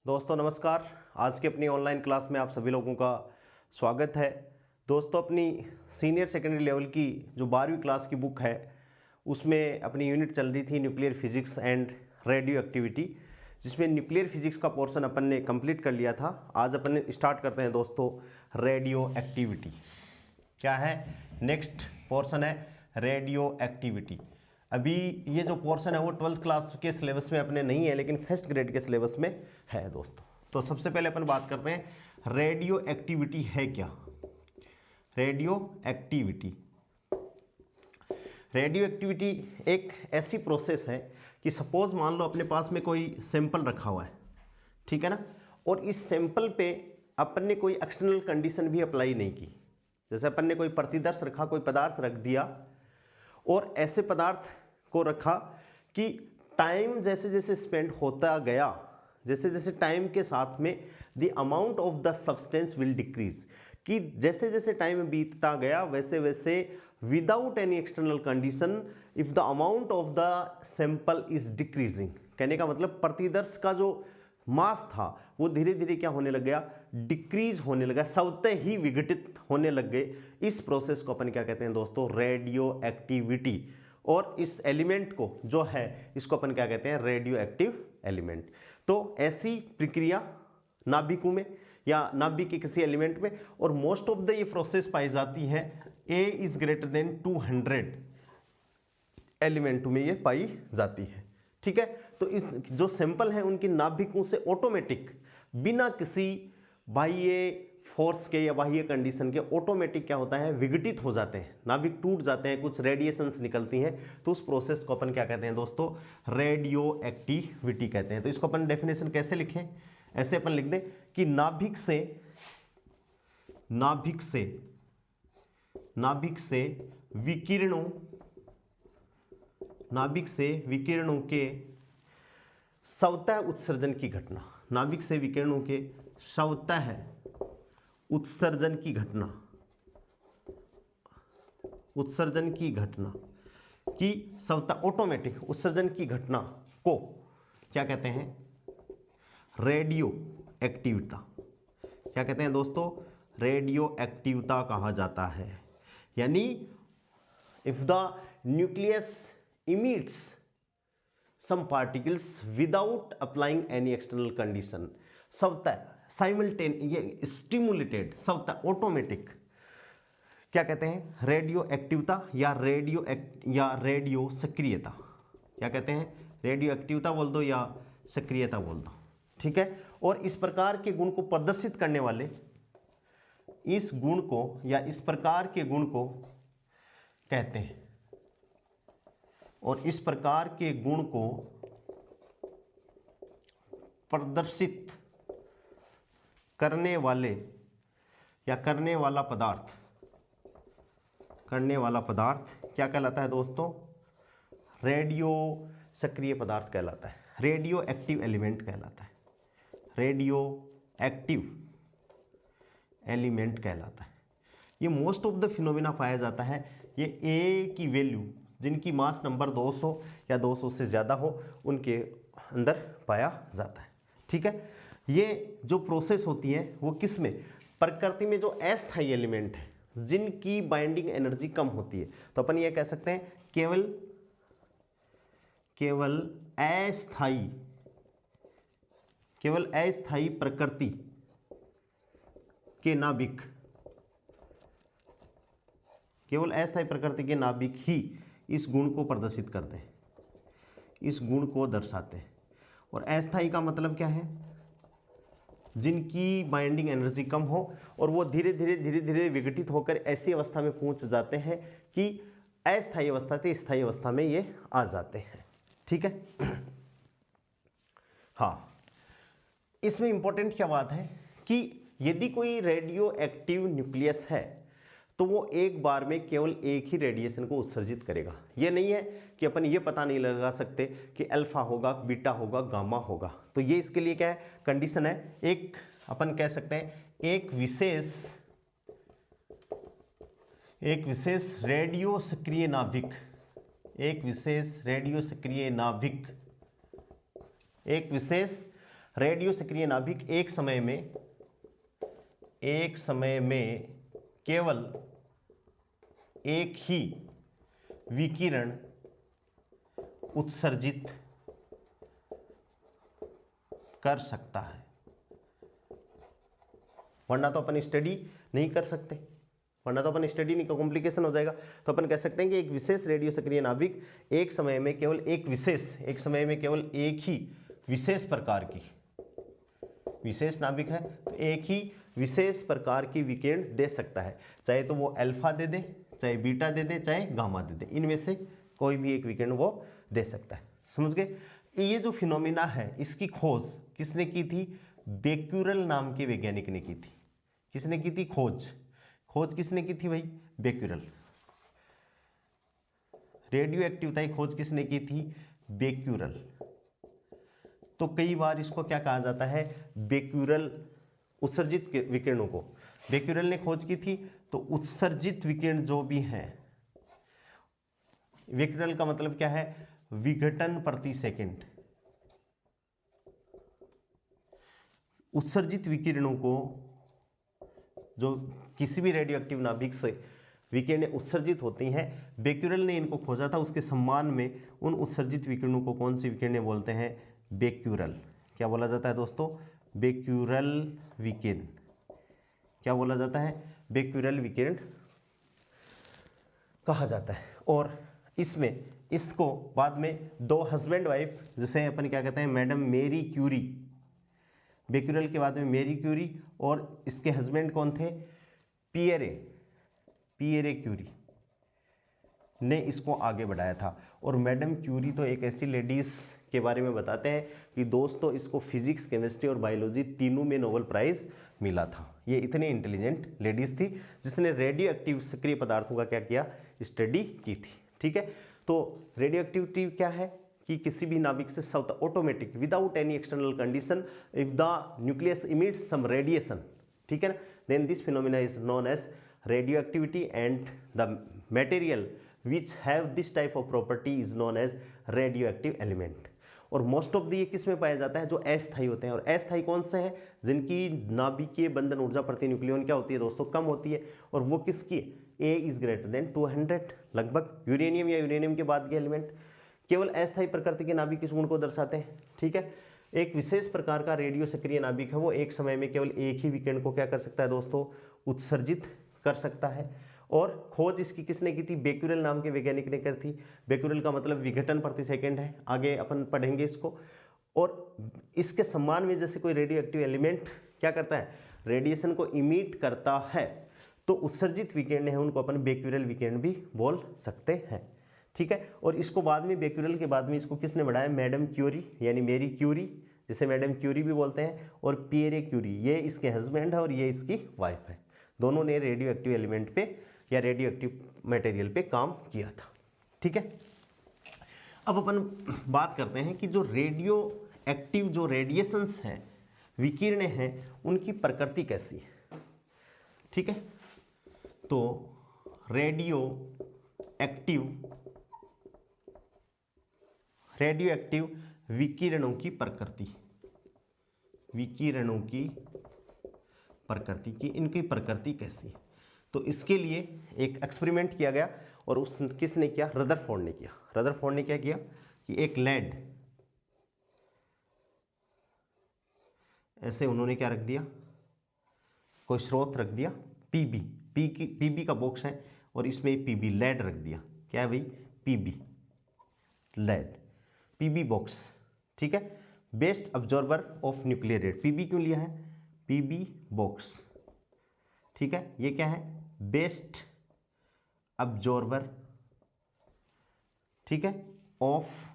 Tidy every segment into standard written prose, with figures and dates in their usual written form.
दोस्तों नमस्कार। आज की अपनी ऑनलाइन क्लास में आप सभी लोगों का स्वागत है। दोस्तों अपनी सीनियर सेकेंडरी लेवल की जो 12वीं क्लास की बुक है उसमें अपनी यूनिट चल रही थी nuclear physics and radio activity, जिसमें न्यूक्लियर फिजिक्स का पोर्शन अपन ने कंप्लीट कर लिया था। आज अपन स्टार्ट करते हैं दोस्तों रेडियो एक्टिविटी। क्या है? नेक्स्ट पोर्शन है रेडियो एक्टिविटी। अभी ये जो पोर्शन है वो 12th क्लास के सिलेबस में अपने नहीं है, लेकिन फर्स्ट ग्रेड के सिलेबस में है दोस्तों। तो सबसे पहले अपन बात करते हैं रेडियो एक्टिविटी है क्या। रेडियो एक्टिविटी एक ऐसी प्रोसेस है कि सपोज मान लो अपने पास में कोई सैंपल रखा हुआ है, ठीक है ना, और इस सैंपल पे अपन ने कोई एक्सटर्नल कंडीशन भी अप्लाई नहीं की। जैसे अपन ने कोई प्रतिदर्श रखा, कोई पदार्थ रख दिया और ऐसे पदार्थ को रखा कि टाइम जैसे जैसे स्पेंड होता गया, जैसे जैसे टाइम के साथ में the amount of the substance will decrease, कि जैसे जैसे टाइम बीतता गया वैसे वैसे without any external condition if the amount of the sample is decreasing. कहने का मतलब प्रतिदर्श का जो मास था वो धीरे धीरे क्या होने लग गया, डिक्रीज होने लगा, स्वतः ही विघटित होने लग गए। इस प्रोसेस को अपन क्या कहते हैं दोस्तों, रेडियो एक्टिविटी। और इस एलिमेंट को जो है इसको अपन क्या कहते हैं, रेडियो एक्टिव एलिमेंट। तो ऐसी प्रक्रिया नाभिकों में या नाभिक के किसी एलिमेंट में, और मोस्ट ऑफ द ये प्रोसेस पाई जाती है ए इज ग्रेटर देन 200 एलिमेंट में ये पाई जाती है, ठीक है। तो इस जो सैंपल है उनकी नाभिकों से ऑटोमेटिक बिना किसी बाह्य फोर्स के या बाह्य कंडीशन के ऑटोमेटिक क्या होता है, विघटित हो जाते हैं, नाभिक टूट जाते हैं, कुछ रेडिएशंस निकलती हैं। तो उस प्रोसेस को अपन क्या कहते हैं दोस्तों, रेडियो एक्टिविटी कहते हैं। तो इसको अपन डेफिनेशन कैसे लिखें, ऐसे अपन लिख दें कि नाभिक विकिरणों के स्वतः उत्सर्जन की घटना, नाभिक से विकिरणों के स्वतः उत्सर्जन की घटना की स्वतः ऑटोमेटिक उत्सर्जन की घटना को क्या कहते हैं, रेडियो एक्टिविता। क्या कहते हैं दोस्तों, रेडियो एक्टिविता कहा जाता है। यानी if the nucleus emits some particles without applying any external condition, स्वतः साइमल्टेनियस स्टिमुलेटेड, स्वतः ऑटोमेटिक, क्या कहते हैं, रेडियो एक्टिविता या रेडियो सक्रियता। क्या कहते हैं, रेडियो एक्टिविता बोल दो या सक्रियता बोल दो, ठीक है। और इस प्रकार के गुण को प्रदर्शित करने वाले इस गुण को या इस प्रकार के गुण को कहते हैं, और इस प्रकार के गुण को प्रदर्शित करने वाले या करने वाला पदार्थ क्या कहलाता है दोस्तों, रेडियो सक्रिय पदार्थ कहलाता है, रेडियो एक्टिव एलिमेंट कहलाता है, रेडियो एक्टिव एलिमेंट कहलाता है। ये मोस्ट ऑफ द फिनोमेना पाया जाता है, ये ए की वैल्यू जिनकी मास नंबर 200 या 200 से ज़्यादा हो उनके अंदर पाया जाता है, ठीक है। ये जो प्रोसेस होती है वो किस में, प्रकृति में जो अस्थायी एलिमेंट है जिनकी बाइंडिंग एनर्जी कम होती है, तो अपन ये कह सकते हैं केवल अस्थायी प्रकृति के नाभिक, केवल अस्थायी प्रकृति के नाभिक ही इस गुण को प्रदर्शित करते हैं, इस गुण को दर्शाते हैं। और अस्थायी का मतलब क्या है, जिनकी बाइंडिंग एनर्जी कम हो और वो धीरे धीरे विघटित होकर ऐसी अवस्था में पहुंच जाते हैं कि अस्थायी अवस्था से स्थायी अवस्था में ये आ जाते हैं, ठीक है। हाँ, इसमें इंपॉर्टेंट क्या बात है कि यदि कोई रेडियो एक्टिव न्यूक्लियस है तो वो एक बार में केवल एक ही रेडिएशन को उत्सर्जित करेगा। ये नहीं है कि अपन ये पता नहीं लगा सकते कि अल्फा होगा, बीटा होगा, गामा होगा। तो ये इसके लिए क्या है, कंडीशन है, एक अपन कह सकते हैं एक विशेष रेडियो सक्रिय नाभिक, एक विशेष रेडियो सक्रिय नाभिक एक समय में केवल एक ही विकिरण उत्सर्जित कर सकता है, वरना तो अपन स्टडी नहीं कर सकते, वरना तो अपन स्टडी नहीं, कॉम्प्लिकेशन हो जाएगा। तो अपन कह सकते हैं कि एक विशेष रेडियो सक्रिय नाभिक एक समय में केवल एक ही विशेष प्रकार की, विशेष नाभिक है तो एक ही विशेष प्रकार की विकिरण दे सकता है, चाहे तो वो अल्फा दे दे, चाहे बीटा दे दे, चाहे गामा दे दे, इनमें से कोई भी एक विकिरण वो दे सकता है। समझ गए? ये जो फिनोमिना है इसकी खोज किसने की थी? बेक्यूरेल नाम के वैज्ञानिक ने की थी। किसने की थी? खोज किसने की थी भाई? बेक्यूरेल। रेडियो एक्टिवता की खोज किसने की थी? बेक्यूरेल। तो कई बार इसको क्या कहा जाता है? बेक्यूरेल उत्सर्जित विकिरणों को बेक्यूरेल ने खोज की थी। तो उत्सर्जित विकिरण जो भी हैं, बेक्यूरेल का मतलब क्या है? विघटन प्रति सेकंड। उत्सर्जित विकिरणों को, जो किसी भी रेडियो एक्टिव नाभिक से विकिरणें उत्सर्जित होती हैं, बेक्यूरेल ने इनको खोजा था। उसके सम्मान में उन उत्सर्जित विकिरणों को कौन सी विकिरणें बोलते हैं? बेक्यूरेल। क्या बोला जाता है दोस्तों? बेक्यूरेल विकिरण। क्या बोला जाता है? बेक्यूरेल विकिरण कहा जाता है। और इसमें इसको बाद में दो हस्बैंड वाइफ, जिसे अपन क्या कहते हैं? मैडम मेरी क्यूरी। बेक्यूरेल के बाद में मेरी क्यूरी और इसके हस्बैंड कौन थे? पियरे क्यूरी ने इसको आगे बढ़ाया था। और मैडम क्यूरी तो एक ऐसी लेडीज के बारे में बताते हैं कि दोस्तों इसको फिजिक्स, केमिस्ट्री और बायोलॉजी तीनों में नोबेल प्राइज मिला था। ये इतनी इंटेलिजेंट लेडीज थी जिसने रेडियो एक्टिव सक्रिय पदार्थों का क्या किया? स्टडी की थी। ठीक है, तो रेडियो एक्टिविटी क्या है कि किसी भी नाभिक से स्वतः automatic without any external condition if the nucleus emits some radiation, ठीक है ना, then this phenomena is known as radioactivity and the material which have this type of property is known as radioactive element. और most of the ये किस में पाया जाता है? जो अस्थायी होते हैं। और अस्थायी कौन से हैं? जिनकी नाभिकीय बंधन ऊर्जा प्रति न्यूक्लियन क्या होती है दोस्तों? कम होती है। और वो किसकी? ए इज ग्रेटर देन 200, लगभग यूरेनियम या यूरेनियम के बाद के एलिमेंट। केवल अस्थायी प्रकृति के नाभिक किस गुण को दर्शाते हैं? ठीक है, एक विशेष प्रकार का रेडियो सक्रिय नाभिक है, वो एक समय में केवल एक ही विकिरण को क्या कर सकता है दोस्तों? उत्सर्जित कर सकता है। और खोज इसकी किसने की थी? बेक्यूरेल नाम के वैज्ञानिक ने की थी। बेक्यूरेल का मतलब विघटन प्रति सेकंड है, आगे अपन पढ़ेंगे इसको। और इसके सम्मान में जैसे कोई रेडियो एक्टिव एलिमेंट क्या करता है? रेडिएशन को इमिट करता है, तो उत्सर्जित विकिरण है उनको अपन बेक्यूरेल विकिरण भी बोल सकते हैं। ठीक है, और इसको बाद में बेक्यूरेल के बाद में इसको किसने बढ़ाया? मैडम क्यूरी, यानी मेरी क्यूरी, जिसे मैडम क्यूरी भी बोलते हैं, और पियरे क्यूरी, ये इसके हस्बैंड है और ये इसकी वाइफ है। दोनों ने रेडियो एक्टिव एलिमेंट पे या रेडियो एक्टिव मटेरियल पे काम किया था। ठीक है, अब अपन बात करते हैं कि जो रेडियो एक्टिव जो रेडिएशंस हैं, विकिरणें हैं, उनकी प्रकृति कैसी है। ठीक है, तो रेडियो एक्टिव विकिरणों की प्रकृति, इनकी प्रकृति कैसी है। तो इसके लिए एक एक्सपेरिमेंट किया गया और किसने किया? रदरफोर्ड ने किया। रदरफोर्ड ने क्या किया कि एक लेड ऐसे उन्होंने क्या रख दिया? कोई स्रोत रख दिया, पीबी का बॉक्स है और इसमें पीबी लेड रख दिया। क्या है भाई? PB lead, PB box. ठीक है, best observer of nuclear red. PB क्यों लिया है? PB box. ठीक है, ये क्या है? बेस्ट ऑब्जर्वर, ठीक है, ऑफ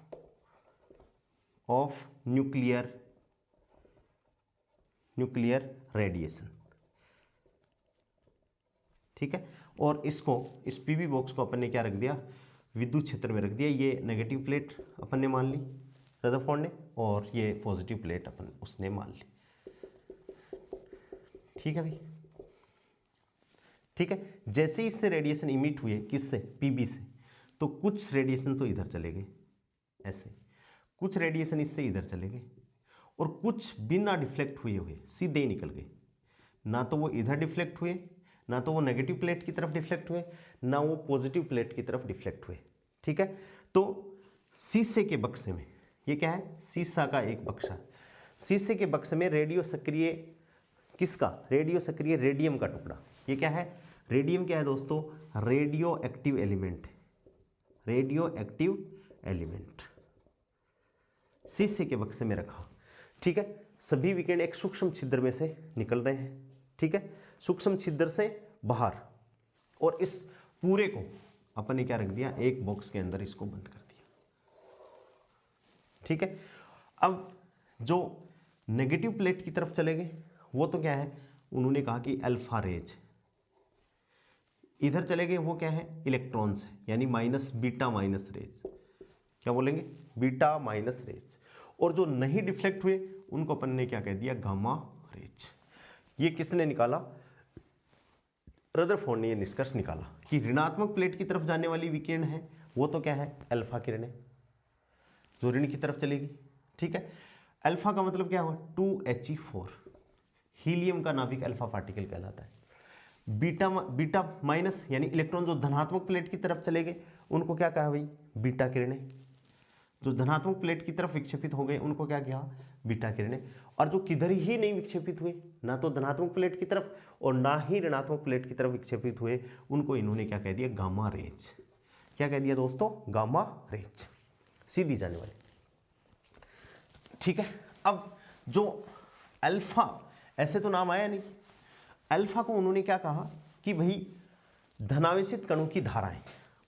न्यूक्लियर रेडिएशन। ठीक है, और इसको, इस पीबी बॉक्स को अपन ने क्या रख दिया? विद्युत क्षेत्र में रख दिया। ये नेगेटिव प्लेट अपन ने मान ली रदरफोर्ड ने, और ये पॉजिटिव प्लेट अपन उसने मान ली। ठीक है भाई, ठीक है। जैसे ही इससे रेडिएशन इमिट हुए, किससे? पीबी से, तो कुछ रेडिएशन तो इधर चले गए ऐसे, कुछ रेडिएशन इससे इधर चले गए, और कुछ बिना डिफ्लेक्ट हुए हुए सीधे ही निकल गए। ना तो वो इधर डिफ्लेक्ट हुए, ना तो वो नेगेटिव प्लेट की तरफ डिफ्लेक्ट हुए, ना वो पॉजिटिव प्लेट की तरफ डिफ्लेक्ट हुए। ठीक है, तो शीशे के बक्से में, ये क्या है, शीशा का एक बक्सा, शीशे के बक्से में रेडियो सक्रिय, किसका, रेडियो सक्रिय रेडियम का टुकड़ा। ये क्या है, रेडियम क्या है दोस्तों, radio active element, radio active element शीशे के बक्से में रखा। ठीक है, सभी विकिरण एक सूक्ष्म छिद्र में से निकल रहे हैं। ठीक है, सूक्ष्म छिद्र से बाहर, और इस पूरे को अपन ने क्या रख दिया, एक बॉक्स के अंदर इसको बंद कर दिया। ठीक है, अब जो नेगेटिव प्लेट की तरफ चले गए वो तो क्या है, उन्होंने कहा कि अल्फा रेज, इधर चले गए वो क्या है, इलेक्ट्रॉन्स है, यानी माइनस बीटा माइनस रेज, क्या बोलेंगे, बीटा माइनस रेज। और जो नहीं डिफ्लेक्ट हुए उनको अपन ने क्या कह दिया, गामा रेज। ये किसने निकाला, रदरफोर्ड ने ये निष्कर्ष निकाला कि ऋणात्मक प्लेट की तरफ जाने वाली विकिरण है वो तो क्या है, अल्फा किरणें, जो ऋण की तरफ चलेगी। ठीक है, अल्फा का मतलब क्या हुआ, 2He4, हीलियम का नाभिक अल्फा पार्टिकल कहलाता है। बीटा माइनस यानी इलेक्ट्रॉन जो धनात्मक प्लेट की तरफ चले गए उनको क्या कहा भाई, बीटा किरणें। जो धनात्मक प्लेट की तरफ विक्षेपित हो गए उनको क्या किया, बीटा किरणें। और जो किधर ही नहीं विक्षेपित हुए, ना तो धनात्मक प्लेट की तरफ और ना ही ऋणात्मक प्लेट की तरफ विक्षेपित हुए, उनको इन्होंने क्या कह दिया, गामा रेज। क्या कह दिया दोस्तों, गामा रेज, सीधी जाने वाली। ठीक है, अब जो अल्फा, ऐसे तो नाम आया नहीं, अल्फा को उन्होंने क्या कहा कि भाई धनावेशित कणों की धाराएं,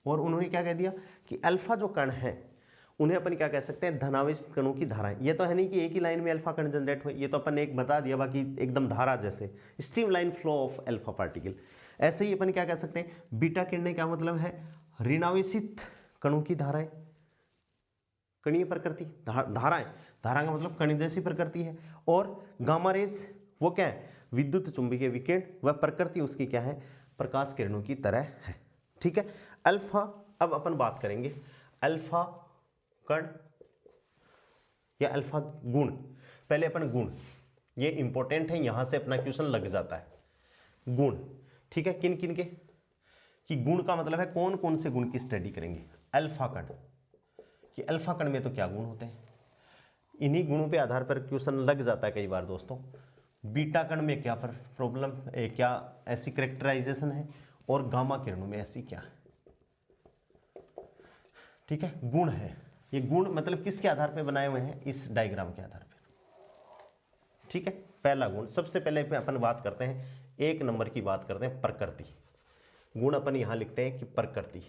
और उन्होंने क्या कह दिया कि अल्फा जो कण है उन्हें अपन क्या कह सकते हैं, धनावेशित कणों की धाराएं। ये तो है नहीं कि एक ही लाइन में अल्फा कण जनरेट हुए, ये तो अपन ने एक बता दिया, बाकी एकदम धारा जैसे streamline flow of alpha particle. ऐसे ही अपन क्या कह सकते हैं, बीटा किरणें क्या मतलब है, ऋणावेशित कणों की धाराएं, कणीय प्रकृति, धाराएं, धारा का मतलब कण जैसी प्रकृति है। और गामा रेज वो क्या है, विद्युत चुंबकीय विकिरण, वह प्रकृति उसकी क्या है, प्रकाश किरणों की तरह है। ठीक है, अल्फा, अब अपन बात करेंगे अल्फा कण या अल्फा गुण। पहले अपन गुण, ये इंपॉर्टेंट है, यहां से अपना क्वेश्चन लग जाता है। गुण, ठीक है, किन किन के, कि गुण का मतलब है कौन कौन से गुण की स्टडी करेंगे। अल्फा कण, कि अल्फा कण में तो क्या गुण होते हैं, इन्हीं गुणों पे आधार पर क्वेश्चन लग जाता है कई बार दोस्तों। बीटा कण में क्या प्रॉब्लम, क्या ऐसी करेक्टराइजेशन है, और गामा किरणों में ऐसी क्या है। ठीक है, गुण है, ये गुण मतलब किसके आधार पे बनाए हुए हैं, इस डायग्राम के आधार पे। ठीक है, पहला गुण, सबसे पहले अपन बात करते हैं, एक नंबर की बात करते हैं, प्रकृति। गुण अपन यहां लिखते हैं कि प्रकृति,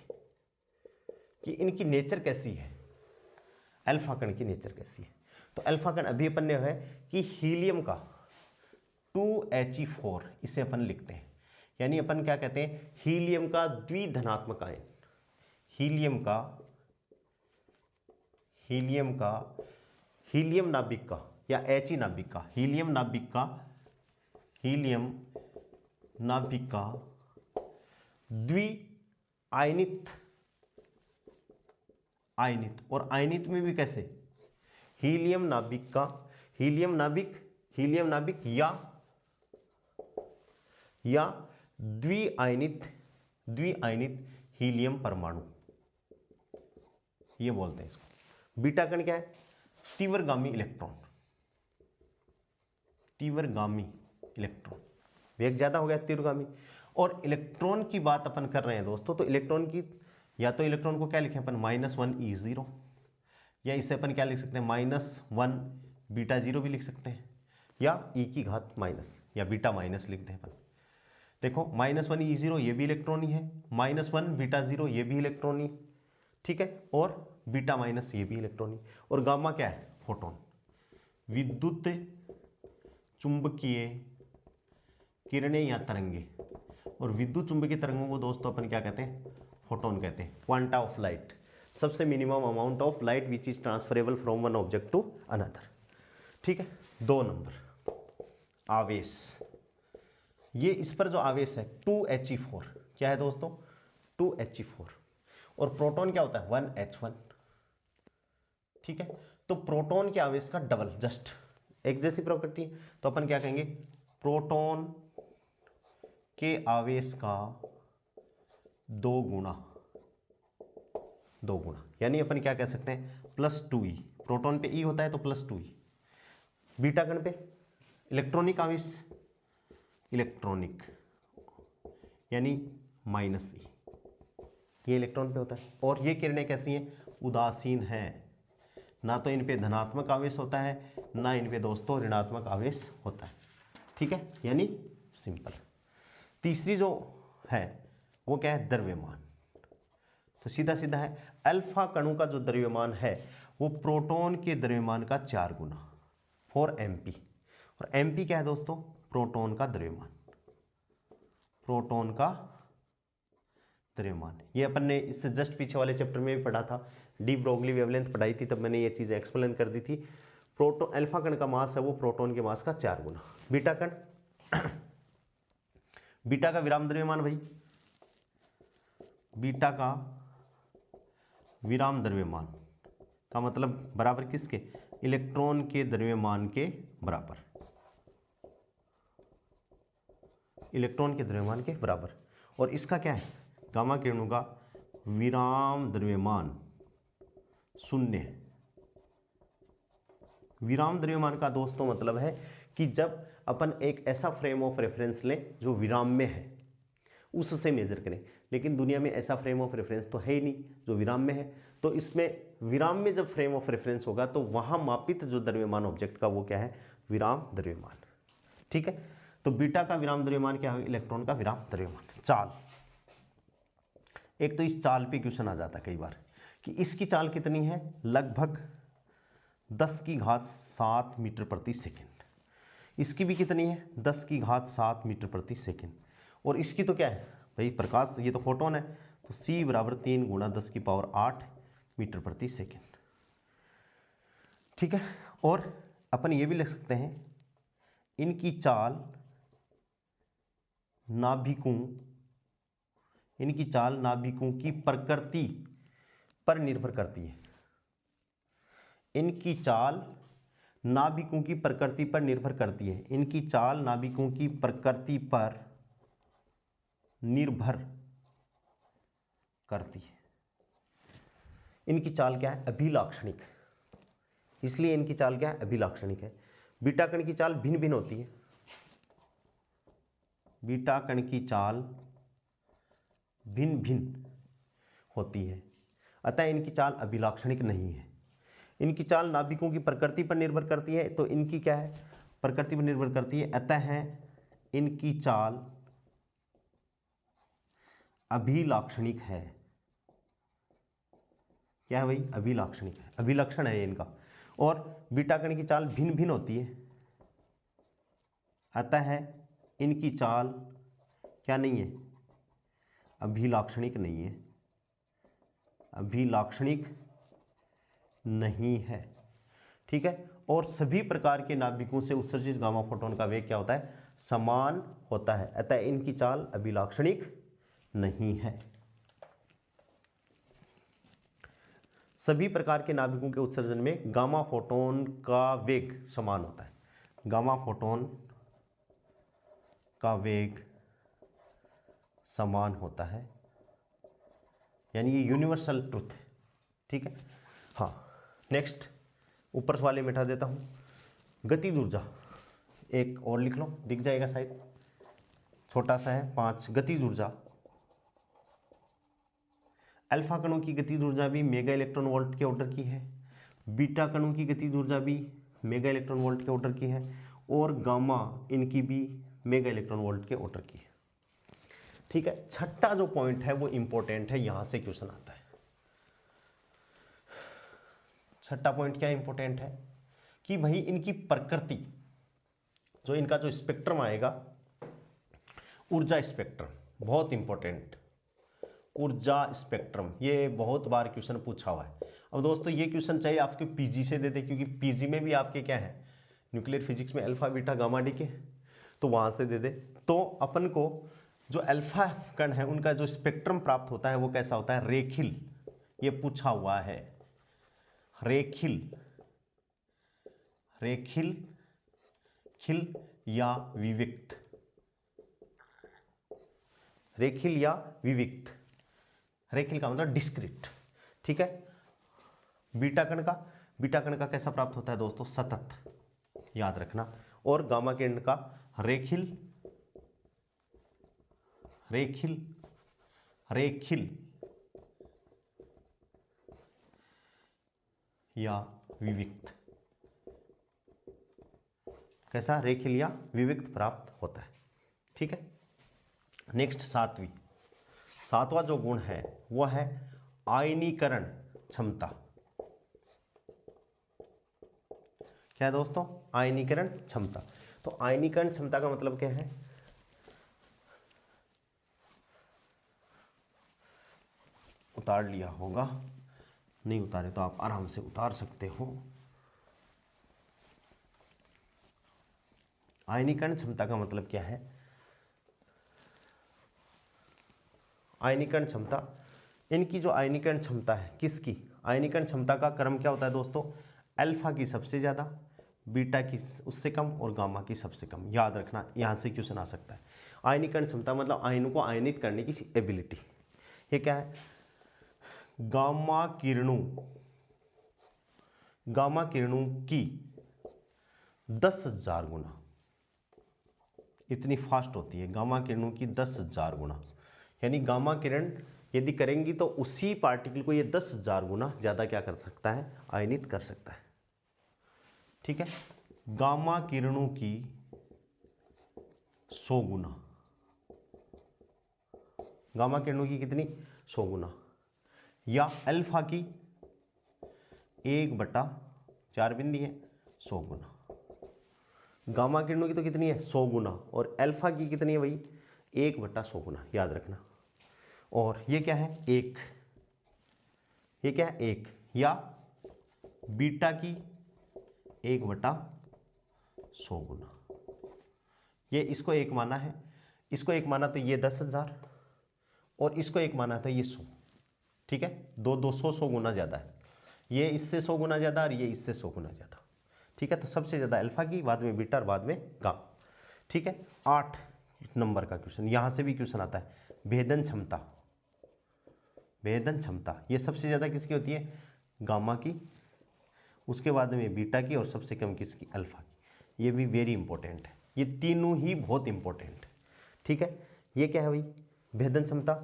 कि इनकी नेचर कैसी है, अल्फा कण की नेचर कैसी है। तो अल्फा कण अभी अपन ने है कि हीलियम का 2He4, इसे अपन लिखते हैं, यानी अपन क्या कहते हैं, हीलियम का द्विधनात्मक आयन, हीलियम नाभिक का या He नाभिक का, हीलियम नाभिक का द्विआयनित, और आयनित में भी कैसे, हीलियम नाभिक या द्विआयनित हीलियम परमाणु, ये बोलते हैं इसको। बीटा कण क्या है, तीव्रगामी इलेक्ट्रॉन, वेग ज्यादा हो गया, तीव्रगामी। और इलेक्ट्रॉन की बात अपन कर रहे हैं दोस्तों, तो इलेक्ट्रॉन की, या तो इलेक्ट्रॉन को क्या लिखें अपन, -1E0, या इसे अपन क्या लिख सकते हैं, -1 बीटा 0 भी लिख सकते हैं, या e⁻⁻, या बीटा माइनस लिखते हैं अपन। देखो -1E0 ये भी इलेक्ट्रॉन ही है, -1 बीटा 0 ये भी इलेक्ट्रॉन ही, ठीक है, और बीटा माइनस ये भी इलेक्ट्रॉन ही। और गामा क्या है, फोटोन, विद्युत चुंबकीय किरणें या तरंगे। और विद्युत चुंबकीय तरंगों को दोस्तों अपन क्या कहते हैं, फोटोन कहते हैं। क्वांटा ऑफ लाइट, सबसे minimum amount of light which is transferable from one object to another. ठीक है, 2 नंबर आवेश, ये इस पर जो आवेश है 2He4, क्या है दोस्तों, 2He4। और प्रोटॉन क्या होता है, 1H1। ठीक है, तो प्रोटॉन के आवेश का डबल, जस्ट एक जैसी प्रॉपर्टी है, तो अपन क्या कहेंगे, प्रोटॉन के आवेश का दो गुना, यानी अपन क्या कह सकते हैं, +2e। प्रोटॉन पे E होता है तो +2e। बीटा कण पे इलेक्ट्रॉनिक आवेश, इलेक्ट्रॉनिक यानी -e, ये इलेक्ट्रॉन पे होता है। और ये किरणें कैसी हैं, उदासीन हैं, ना तो इन पे धनात्मक आवेश होता है, ना इन पे दोस्तों ऋणात्मक आवेश होता है। ठीक है, यानी सिंपल। तीसरी जो है वो क्या है, द्रव्यमान। तो सीधा सीधा है, अल्फा कणों का जो द्रव्यमान है वो प्रोटॉन के द्रव्यमान का 4 गुना, 4 mp। और mp क्या है दोस्तों, प्रोटॉन का द्रव्यमान, प्रोटॉन का द्रव्यमान। ये अपन ने इससे जस्ट पीछे वाले चैप्टर में भी पढ़ा था, डी ब्रोगली वेवलेंथ पढ़ाई थी, तब मैंने ये चीज़ें एक्सप्लेन कर दी थी। प्रोटॉन, अल्फा कण का मास है वो प्रोटॉन के मास का 4 गुना। बीटा कण, बीटा का विराम द्रव्यमान भाई, बीटा का विराम द्रव्यमान का मतलब बराबर किसके, इलेक्ट्रॉन के द्रव्यमान के बराबर, इलेक्ट्रॉन के द्रव्यमान के बराबर। और इसका क्या है, गामा किरणों का विराम द्रव्यमान 0। विराम द्रव्यमान का दोस्तों मतलब है कि जब अपन एक ऐसा फ्रेम ऑफ रेफरेंस लें जो विराम में है, उससे मेजर करें। लेकिन दुनिया में ऐसा फ्रेम ऑफ रेफरेंस तो है ही नहीं जो विराम में है, तो इसमें विराम में जब फ्रेम ऑफ रेफरेंस होगा तो वहां मापित जो द्रव्यमान ऑब्जेक्ट का वो क्या है, विराम द्रव्यमान। ठीक है, तो बीटा का विराम द्रव्यमान क्या है, इलेक्ट्रॉन का विराम द्रव्यमान। चाल, एक तो इस चाल पे क्वेश्चन आ जाता है कई बार कि इसकी चाल कितनी है, लगभग 10⁷ मीटर प्रति सेकेंड। इसकी भी कितनी है, 10⁷ मीटर प्रति सेकेंड। और इसकी तो क्या है भाई, प्रकाश, ये तो फोटोन है, तो c बराबर 3 × 10⁸ मीटर प्रति सेकेंड। ठीक है, और अपन ये भी लिख सकते हैं, इनकी चाल नाभिकों, इनकी चाल नाभिकों की प्रकृति पर निर्भर करती है। इनकी चाल नाभिकों की प्रकृति पर निर्भर करती है, इनकी चाल नाभिकों की प्रकृति पर निर्भर करती है। इनकी चाल क्या है, अभिलाक्षणिक, इसलिए इनकी चाल क्या है, अभिलाक्षणिक है। बीटा कण की चाल भिन्न भिन्न होती है, बीटा कण की चाल भिन्न भिन्न होती है, अतः इनकी चाल अभिलाक्षणिक नहीं है। इनकी चाल नाभिकों की प्रकृति पर निर्भर करती है, तो इनकी क्या है, प्रकृति पर निर्भर करती है, अतः इनकी चाल अभिलाक्षणिक है। क्या है भाई, अभिलाक्षणिक है, अभिलक्षण है इनका। और बीटा कण की चाल भिन्न भिन्न होती है, अतः इनकी चाल क्या नहीं है, अभिलाक्षणिक नहीं है, अभिलाक्षणिक नहीं है। ठीक है, और सभी प्रकार के नाभिकों से उत्सर्जित गामा फोटोन का वेग क्या होता है, समान होता है, अतः इनकी चाल अभिलाक्षणिक नहीं है। सभी प्रकार के नाभिकों के उत्सर्जन में गामा फोटोन का वेग समान होता है, गामा फोटोन का वेग समान होता है, यानी ये यूनिवर्सल ट्रुथ है। ठीक है, हाँ, नेक्स्ट ऊपर वाले में हटा देता हूँ, गतिज ऊर्जा एक और लिख लो, दिख जाएगा शायद, छोटा सा है 5। गतिज ऊर्जा, अल्फा कणों की गतिज ऊर्जा भी मेगा इलेक्ट्रॉन वोल्ट के ऑर्डर की है, बीटा कणों की गतिज ऊर्जा भी मेगा इलेक्ट्रॉन वोल्ट के ऑर्डर की है, और गामा इनकी भी मेगा इलेक्ट्रॉन वोल्ट के ऑर्डर की है। ठीक है, छठा जो पॉइंट है वो इंपॉर्टेंट है, यहां से क्वेश्चन आता है। छठा पॉइंट क्या इंपॉर्टेंट है कि भाई इनकी प्रकृति, जो इनका जो स्पेक्ट्रम आएगा, ऊर्जा स्पेक्ट्रम, बहुत इंपॉर्टेंट, ऊर्जा स्पेक्ट्रम, ये बहुत बार क्वेश्चन पूछा हुआ है। अब दोस्तों ये क्वेश्चन चाहिए आपके पीजी से दे दे, क्योंकि पीजी में भी आपके क्या है, न्यूक्लियर फिजिक्स में अल्फा बीटा गामा डी के, तो वहां से दे दे। तो अपन को जो अल्फा कण है उनका जो स्पेक्ट्रम प्राप्त होता है वो कैसा होता है, रेखिल, ये पूछा हुआ है, रेखिल, रेखिल रेखिल या विविक्त, रेखिल या विविक्त, रेखिल का मतलब डिस्क्रीट, ठीक है। बीटा कण का कैसा प्राप्त होता है दोस्तों, सतत, याद रखना। और गामा किरण का रेखिल, रेखिल, रेखिल या विविक्त, कैसा, रेखिल या विविक्त प्राप्त होता है, ठीक है। नेक्स्ट सातवां जो गुण है वह है आयनीकरण क्षमता। क्या है दोस्तों, आयनीकरण क्षमता। तो आयनीकरण क्षमता का मतलब क्या है, उतार लिया होगा, नहीं उतारे तो आप आराम से उतार सकते हो। आयनीकरण क्षमता का मतलब क्या है, आयनीकरण क्षमता, इनकी जो आयनीकरण क्षमता है, किसकी, आयनीकरण क्षमता का क्रम क्या होता है दोस्तों, अल्फा की सबसे ज़्यादा, बीटा की उससे कम और गामा की सबसे कम। याद रखना, यहाँ से क्वेश्चन आ सकता है। आयनीकरण क्षमता मतलब आयनों को आयनित करने की एबिलिटी। ये क्या है, गामा किरणों की 10,000 गुना, इतनी फास्ट होती है गामा किरणों की 10,000 गुना। यानी गामा किरण यदि करेंगी तो उसी पार्टिकल को ये 10,000 गुना ज़्यादा क्या कर सकता है, आयनित कर सकता है, ठीक है। गामा किरणों की 100 गुना, गामा किरणों की कितनी, 100 गुना, या अल्फा की 1/4 बिंदी है 100 गुना। गामा किरणों की तो कितनी है, 100 गुना, और अल्फा की कितनी है भाई, 1/100 गुना, याद रखना। और ये क्या है, एक, ये क्या है, एक, या बीटा की 1/100 गुना। ये इसको एक माना है, इसको एक माना तो ये 10,000, और इसको एक माना था ये 100, ठीक है। 200 गुना ज़्यादा है, ये इससे 100 गुना ज़्यादा और ये इससे 100 गुना ज़्यादा, ठीक है। तो सबसे ज़्यादा अल्फा की, बाद में बीटा और बाद में गामा, ठीक है। 8 नंबर का क्वेश्चन, यहाँ से भी क्वेश्चन आता है, भेदन क्षमता। भेदन क्षमता ये सबसे ज़्यादा किसकी होती है, गामा की, उसके बाद में बीटा की, और सबसे कम किसकी, अल्फा की। ये भी वेरी इंपॉर्टेंट है, ये तीनों ही बहुत इंपॉर्टेंट है, ठीक है। ये क्या है भाई, भेदन क्षमता,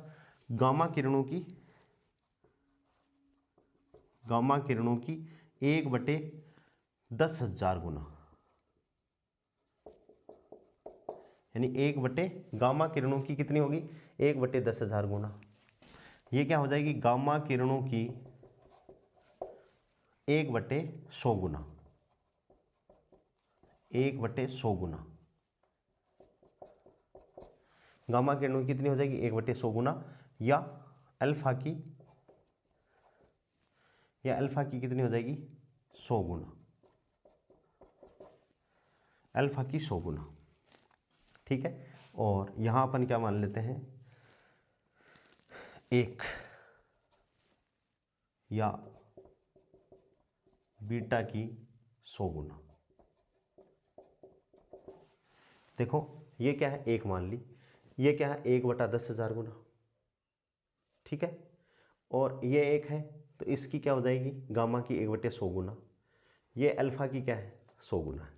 गामा किरणों की 1/10,000 गुना, यानी गामा किरणों की कितनी होगी, 1/10,000 गुना। ये क्या हो जाएगी, गामा किरणों की 1/100 गुना, 1/100 गुना। गामा किरणों की कितनी हो जाएगी, 1/100 गुना, या अल्फा की, कितनी हो जाएगी, 100 गुना, अल्फा की 100 गुना, ठीक है। और यहां अपन क्या मान लेते हैं, 1, या बीटा की 100 गुना। देखो ये क्या है, 1 मान ली, ये क्या है, 1/10,000 गुना, ठीक है। और ये 1 है तो इसकी क्या हो जाएगी, गामा की 1/100 गुना, ये अल्फा की क्या है, 100 गुना है,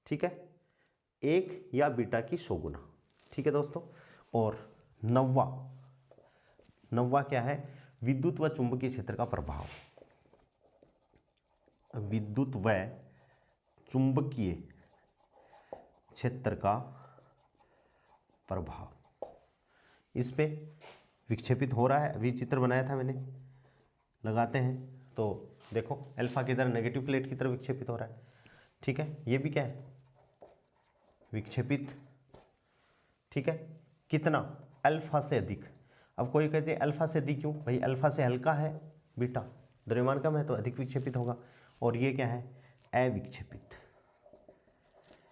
ठीक है। 1 या बीटा की 100 गुना, ठीक है दोस्तों। और नौवा क्या है, विद्युत व चुंबकीय क्षेत्र का प्रभाव। विद्युत व चुंबकीय क्षेत्र का प्रभाव, इस पे विक्षेपित हो रहा है, अभी चित्र बनाया था मैंने, लगाते हैं तो देखो अल्फा की तरह नेगेटिव प्लेट की तरफ विक्षेपित हो रहा है, ठीक है। ये भी क्या है, विक्षेपित, ठीक है। कितना, अल्फा से अधिक। अब कोई कहते हैं अल्फा से अधिक क्यों, भाई अल्फा से हल्का है बीटा, द्रव्यमान कम है तो अधिक विक्षेपित होगा। और ये क्या है, अविक्षेपित।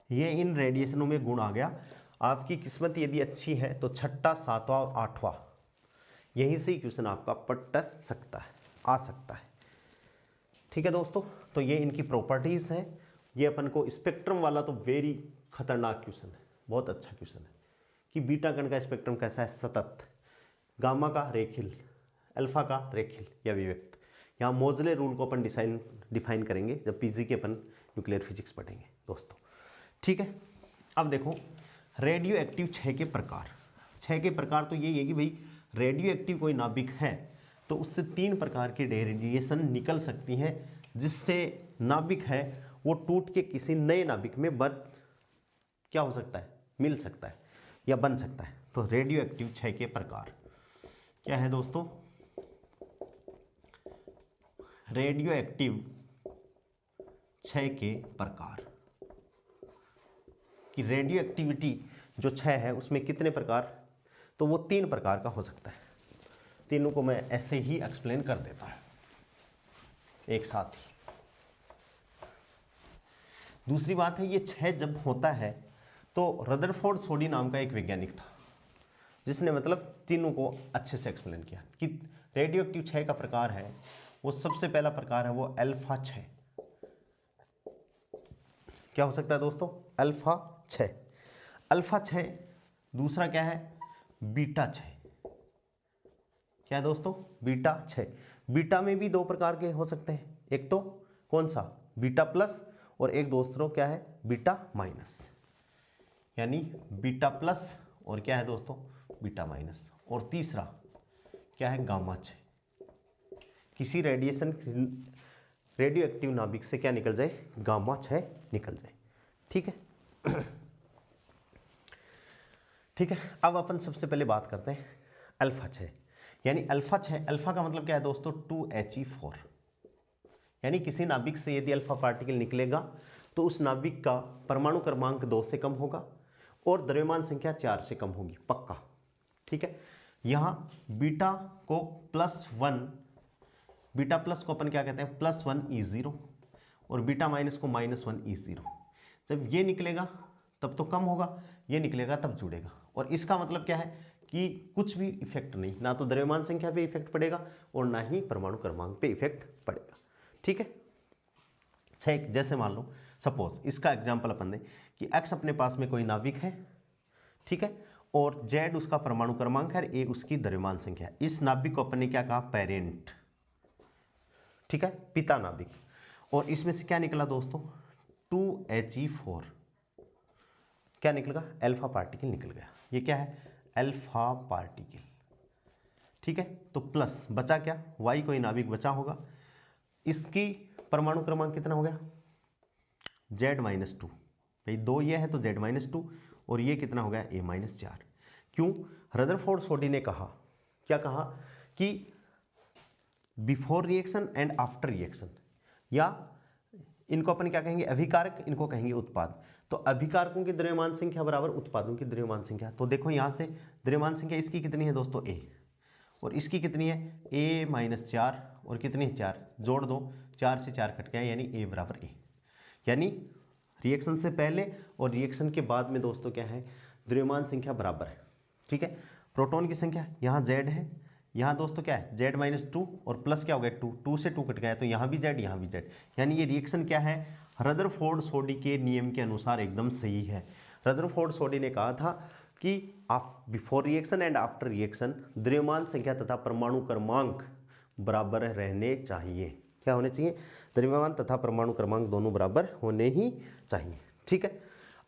ये इन रेडिएशनों में गुण आ गया। आपकी किस्मत यदि अच्छी है तो 6ठा, 7वां और 8वां यहीं से ही क्वेश्चन आपका पट सकता है, आ सकता है, ठीक है दोस्तों। तो ये इनकी प्रॉपर्टीज़ हैं ये अपन को स्पेक्ट्रम वाला तो वेरी खतरनाक क्वेश्चन है, बहुत अच्छा क्वेश्चन है कि बीटा कण का स्पेक्ट्रम कैसा है, सतत, गामा का रेखीय, अल्फा का रेखीय या विविक्त। यहाँ मोजले रूल को अपन डिफाइन करेंगे जब पीजी के अपन न्यूक्लियर फिजिक्स पढ़ेंगे दोस्तों, ठीक है। अब देखो रेडियो एक्टिव 6 के प्रकार। 6 के प्रकार तो यही है कि भाई रेडियो एक्टिव कोई नाभिक है तो उससे 3 प्रकार की रेडिएशन निकल सकती हैं, जिससे नाभिक है वो टूट के किसी नए नाभिक में क्या हो सकता है, मिल सकता है या बन सकता है। तो रेडियो एक्टिव 6 के प्रकार क्या है दोस्तों, रेडियो एक्टिव 6 के प्रकार कि रेडियो एक्टिविटी जो 6 है उसमें कितने प्रकार, तो वो 3 प्रकार का हो सकता है। तीनों को मैं ऐसे ही एक्सप्लेन कर देता हूं एक साथ ही। दूसरी बात है, ये 6 जब होता है तो रदरफोर्ड सोडी नाम का एक वैज्ञानिक था जिसने मतलब तीनों को अच्छे से एक्सप्लेन किया कि रेडियो एक्टिव 6 का प्रकार है, वो सबसे पहला प्रकार है वो अल्फा 6। क्या हो सकता है दोस्तों, अल्फा 6, अल्फा 6। दूसरा क्या है, बीटा 6। क्या है दोस्तों, बीटा 6। बीटा में भी 2 प्रकार के हो सकते हैं, एक तो कौन सा, बीटा प्लस, और एक दोस्तों क्या है, बीटा माइनस, यानी बीटा प्लस और क्या है दोस्तों, बीटा माइनस। और तीसरा क्या है, गामा 6। किसी रेडियो एक्टिव नाभिक से क्या निकल जाए, गामा 6 निकल जाए, ठीक है। ठीक है, अब अपन सबसे पहले बात करते हैं अल्फा 6, यानी अल्फा 6। अल्फा का मतलब क्या है दोस्तों, 2He4, यानी किसी नाभिक से यदि अल्फा पार्टिकल निकलेगा तो उस नाभिक का परमाणु क्रमांक 2 से कम होगा और द्रव्यमान संख्या 4 से कम होगी, पक्का, ठीक है। यहाँ बीटा को +1, बीटा प्लस को अपन क्या कहते हैं, +1E0, और बीटा माइनस को -1E0। जब ये निकलेगा तब तो कम होगा, ये निकलेगा तब जुड़ेगा। और इसका मतलब क्या है कि कुछ भी इफेक्ट नहीं, ना तो द्रव्यमान संख्या पे इफेक्ट पड़ेगा और ना ही परमाणु क्रमांक पे इफेक्ट पड़ेगा, ठीक है। 6, जैसे मान लो सपोज इसका एग्जाम्पल अपन दें कि x अपने पास में कोई नाभिक है, ठीक है, और z उसका परमाणु क्रमांक है, a उसकी द्रव्यमान संख्या है। इस नाभिक को अपन ने क्या कहा, पेरेंट, ठीक है, पिता नाभिक। और इसमें से क्या निकला दोस्तों, 2He4, क्या निकलेगा, अल्फा पार्टिकल निकल गया। ये क्या है, अल्फा पार्टिकल, ठीक है। तो प्लस बचा क्या, y कोई नाभिक बचा होगा, इसकी परमाणु क्रमांक कितना हो गया, Z-2। भाई 2 ये है तो Z-2, और ये कितना हो गया, A-4। क्यों, रदरफोर्ड सोडी ने कहा, क्या कहा कि before reaction and after reaction, या इनको अपन क्या कहेंगे, अभिकारक, इनको कहेंगे उत्पाद। तो अभिकारकों की द्रव्यमान संख्या बराबर उत्पादों की द्रव्यमान संख्या। तो देखो यहाँ से द्रव्यमान संख्या इसकी कितनी है दोस्तों, A, और इसकी कितनी है, A-4, और कितनी है, 4, जोड़ दो, 4 से 4 कट गया, यानी A बराबर A। यानी रिएक्शन से पहले और रिएक्शन के बाद में दोस्तों क्या है, द्रव्यमान संख्या बराबर है, ठीक है। प्रोटॉन की संख्या यहाँ Z है, यहाँ दोस्तों क्या है, Z-2, और प्लस क्या हो गया, 2 से 2 कट गया, तो यहाँ भी Z, यहाँ भी Z, यानी ये रिएक्शन क्या है, रदरफोर्ड सोडी के नियम के अनुसार एकदम सही है। रदरफोर्ड सोडी ने कहा था कि before reaction and after reaction द्रव्यमान संख्या तथा परमाणु क्रमांक बराबर रहने चाहिए। क्या होने चाहिए, द्रव्यमान तथा परमाणु क्रमांक दोनों बराबर होने ही चाहिए, ठीक है।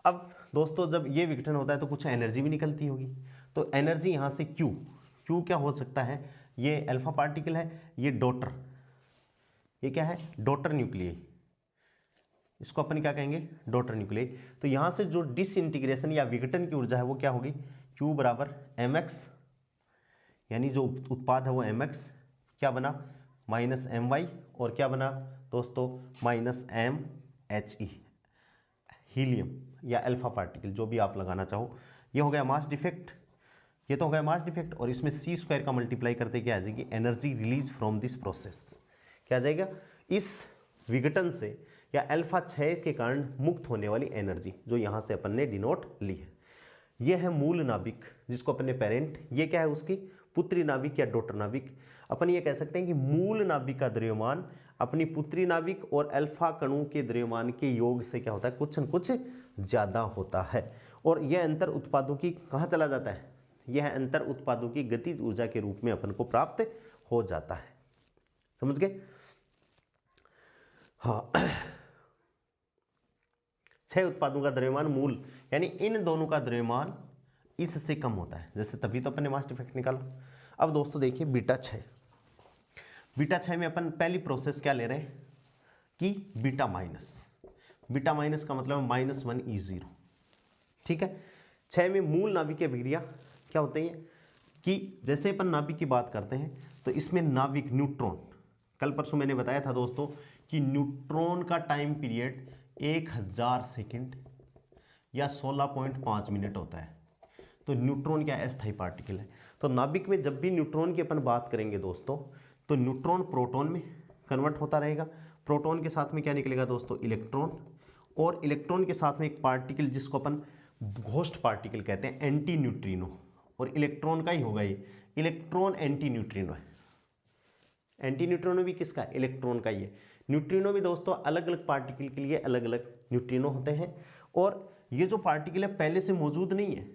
अब दोस्तों जब ये विघटन होता है तो कुछ एनर्जी भी निकलती होगी, तो एनर्जी यहाँ से क्यू क्या हो सकता है, ये अल्फा पार्टिकल है, ये डॉटर, ये क्या है, डॉटर न्यूक्लियस, इसको अपन क्या कहेंगे, डॉटर न्यूक्लियस। तो यहाँ से जो डिसइंटीग्रेशन या विघटन की ऊर्जा है वो क्या होगी, Q बराबर mx, यानी जो उत्पाद है वो mx, क्या बना, -my, और क्या बना दोस्तों, -mhe, हीलियम या अल्फा पार्टिकल, जो भी आप लगाना चाहो। ये हो गया मास डिफेक्ट, ये तो हो गया मास डिफेक्ट, और इसमें c² का मल्टीप्लाई करते क्या आ जाएगी, energy release from this process. क्या आ जाएगा, इस विघटन से या अल्फा 6 के कारण मुक्त होने वाली एनर्जी, जो यहाँ से अपन ने डिनोट ली है। यह है मूल नाभिक जिसको अपन ने पेरेंट, ये क्या है उसकी पुत्री नाभिक या डॉटर नाभिक। अपन ये कह सकते हैं कि मूल नाभिक का द्रव्यमान अपनी पुत्री नाभिक और अल्फा कणों के द्रव्यमान के योग से क्या होता है, कुछ न कुछ ज़्यादा होता है। और यह अंतर उत्पादों की कहाँ चला जाता है, यह अंतर उत्पादों की गतिज ऊर्जा के रूप में अपन को प्राप्त हो जाता है। समझ गए? हाँ, 6 उत्पादों का द्रव्यमान मूल यानी इन दोनों का द्रव्यमान इससे कम होता है, जैसे तभी तो अपन ने मास डिफेक्ट निकाला। अब दोस्तों देखिए बीटा 6, बीटा 6 में अपन पहली प्रोसेस क्या ले रहे हैं कि बीटा माइनस, बीटा माइनस का मतलब -1E0। ठीक है, 6 में मूल नाभिकीय अभिक्रिया क्या होती है कि जैसे अपन नाभिक की बात करते हैं तो इसमें नाभिक न्यूट्रॉन, कल परसों मैंने बताया था दोस्तों कि न्यूट्रॉन का टाइम पीरियड 1000 सेकंड या 16.5 मिनट होता है। तो न्यूट्रॉन क्या अस्थायी पार्टिकल है। तो नाभिक में जब भी न्यूट्रॉन की अपन बात करेंगे दोस्तों, तो न्यूट्रॉन प्रोटॉन में कन्वर्ट होता रहेगा। प्रोटॉन के साथ में क्या निकलेगा दोस्तों, इलेक्ट्रॉन, और इलेक्ट्रॉन के साथ में एक पार्टिकल जिसको अपन घोस्ट पार्टिकल कहते हैं, एंटी न्यूट्रिनो, और इलेक्ट्रॉन का ही होगा ये, इलेक्ट्रॉन एंटी न्यूट्रिनो है। एंटी न्यूट्रिनो भी किसका, इलेक्ट्रॉन का ही है। न्यूट्रिनो भी दोस्तों अलग अलग पार्टिकल के लिए अलग अलग न्यूट्रिनो होते हैं, और ये जो पार्टिकल है पहले से मौजूद नहीं है,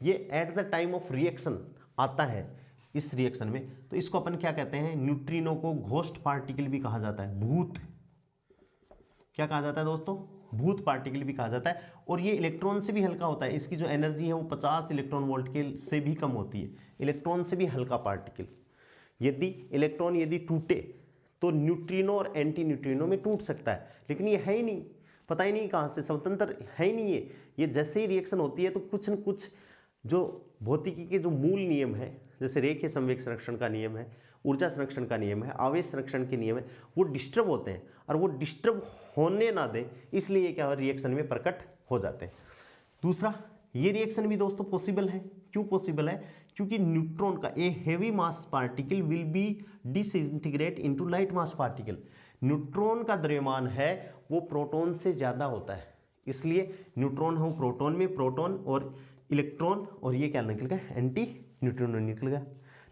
ये at the time of reaction आता है इस रिएक्शन में। तो इसको अपन क्या कहते हैं, न्यूट्रिनो को घोस्ट पार्टिकल भी कहा जाता है, भूत, क्या कहा जाता है दोस्तों, भूत पार्टिकल भी कहा जाता है। और ये इलेक्ट्रॉन से भी हल्का होता है, इसकी जो एनर्जी है वो 50 इलेक्ट्रॉन वोल्ट के से भी कम होती है, इलेक्ट्रॉन से भी हल्का पार्टिकल। यदि इलेक्ट्रॉन यदि टूटे तो न्यूट्रिनो और एंटी न्यूट्रिनो में टूट सकता है, लेकिन ये है ही नहीं, पता ही नहीं कहाँ से, स्वतंत्र है ही नहीं ये जैसे ही रिएक्शन होती है तो कुछ न कुछ जो भौतिकी के जो मूल नियम है, जैसे रेखीय संवेग संरक्षण का नियम है, ऊर्जा संरक्षण का नियम है, आवेश संरक्षण के नियम है, वो डिस्टर्ब होते हैं, और वो डिस्टर्ब होने ना दें इसलिए क्या रिएक्शन में प्रकट हो जाते हैं। दूसरा, ये रिएक्शन भी दोस्तों पॉसिबल है। क्यों पॉसिबल है, क्योंकि न्यूट्रॉन का a heavy mass particle will be disintegrate into light mass particle. Neutron का द्रव्यमान है वो प्रोटॉन से ज़्यादा होता है, इसलिए न्यूट्रॉन हो प्रोटॉन में, प्रोटॉन और इलेक्ट्रॉन, और ये क्या निकल गया, एंटी न्यूट्रिनो निकल गया।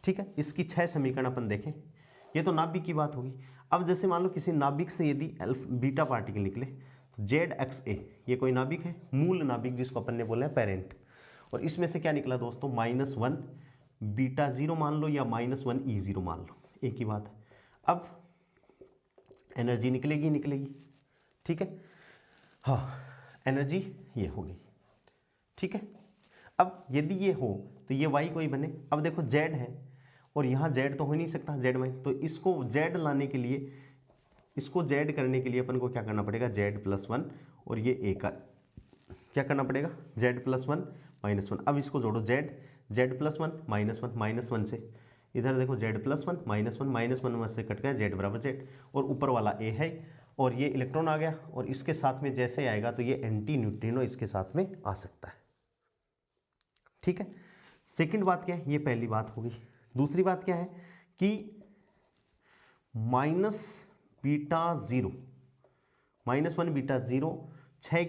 ठीक है, इसकी 6 समीकरण अपन देखें। ये तो नाभिक की बात होगी। अब जैसे मान लो किसी नाभिक से यदि बीटा पार्टिकल निकले, तो ZXA ये कोई नाभिक है, मूल नाभिक जिसको अपन ने बोला है पेरेंट, और इसमें से क्या निकला दोस्तों, -1 बीटा 0 मान लो या -1E0 मान लो, एक ही बात है। अब एनर्जी निकलेगी। ठीक है, हाँ, एनर्जी ये होगी। ठीक है, अब यदि ये हो तो ये y कोई बने। अब देखो z है और यहाँ z तो हो नहीं सकता, z में, तो इसको z लाने के लिए, इसको z करने के लिए अपन को क्या करना पड़ेगा, z+1, और ये a का क्या करना पड़ेगा, z+1 -1। अब इसको जोड़ो, z+1 -1 से इधर देखो z+1 -1 से कट गया, z z, और ऊपर वाला a है, और ये इलेक्ट्रॉन आ गया, और इसके साथ में जैसे आएगा तो ये एंटी न्यूट्रिनो इसके साथ में आ सकता है। ठीक है, सेकंड बात क्या है, ये पहली बात होगी। दूसरी बात क्या है कि -β0 -1 बीटा 0 6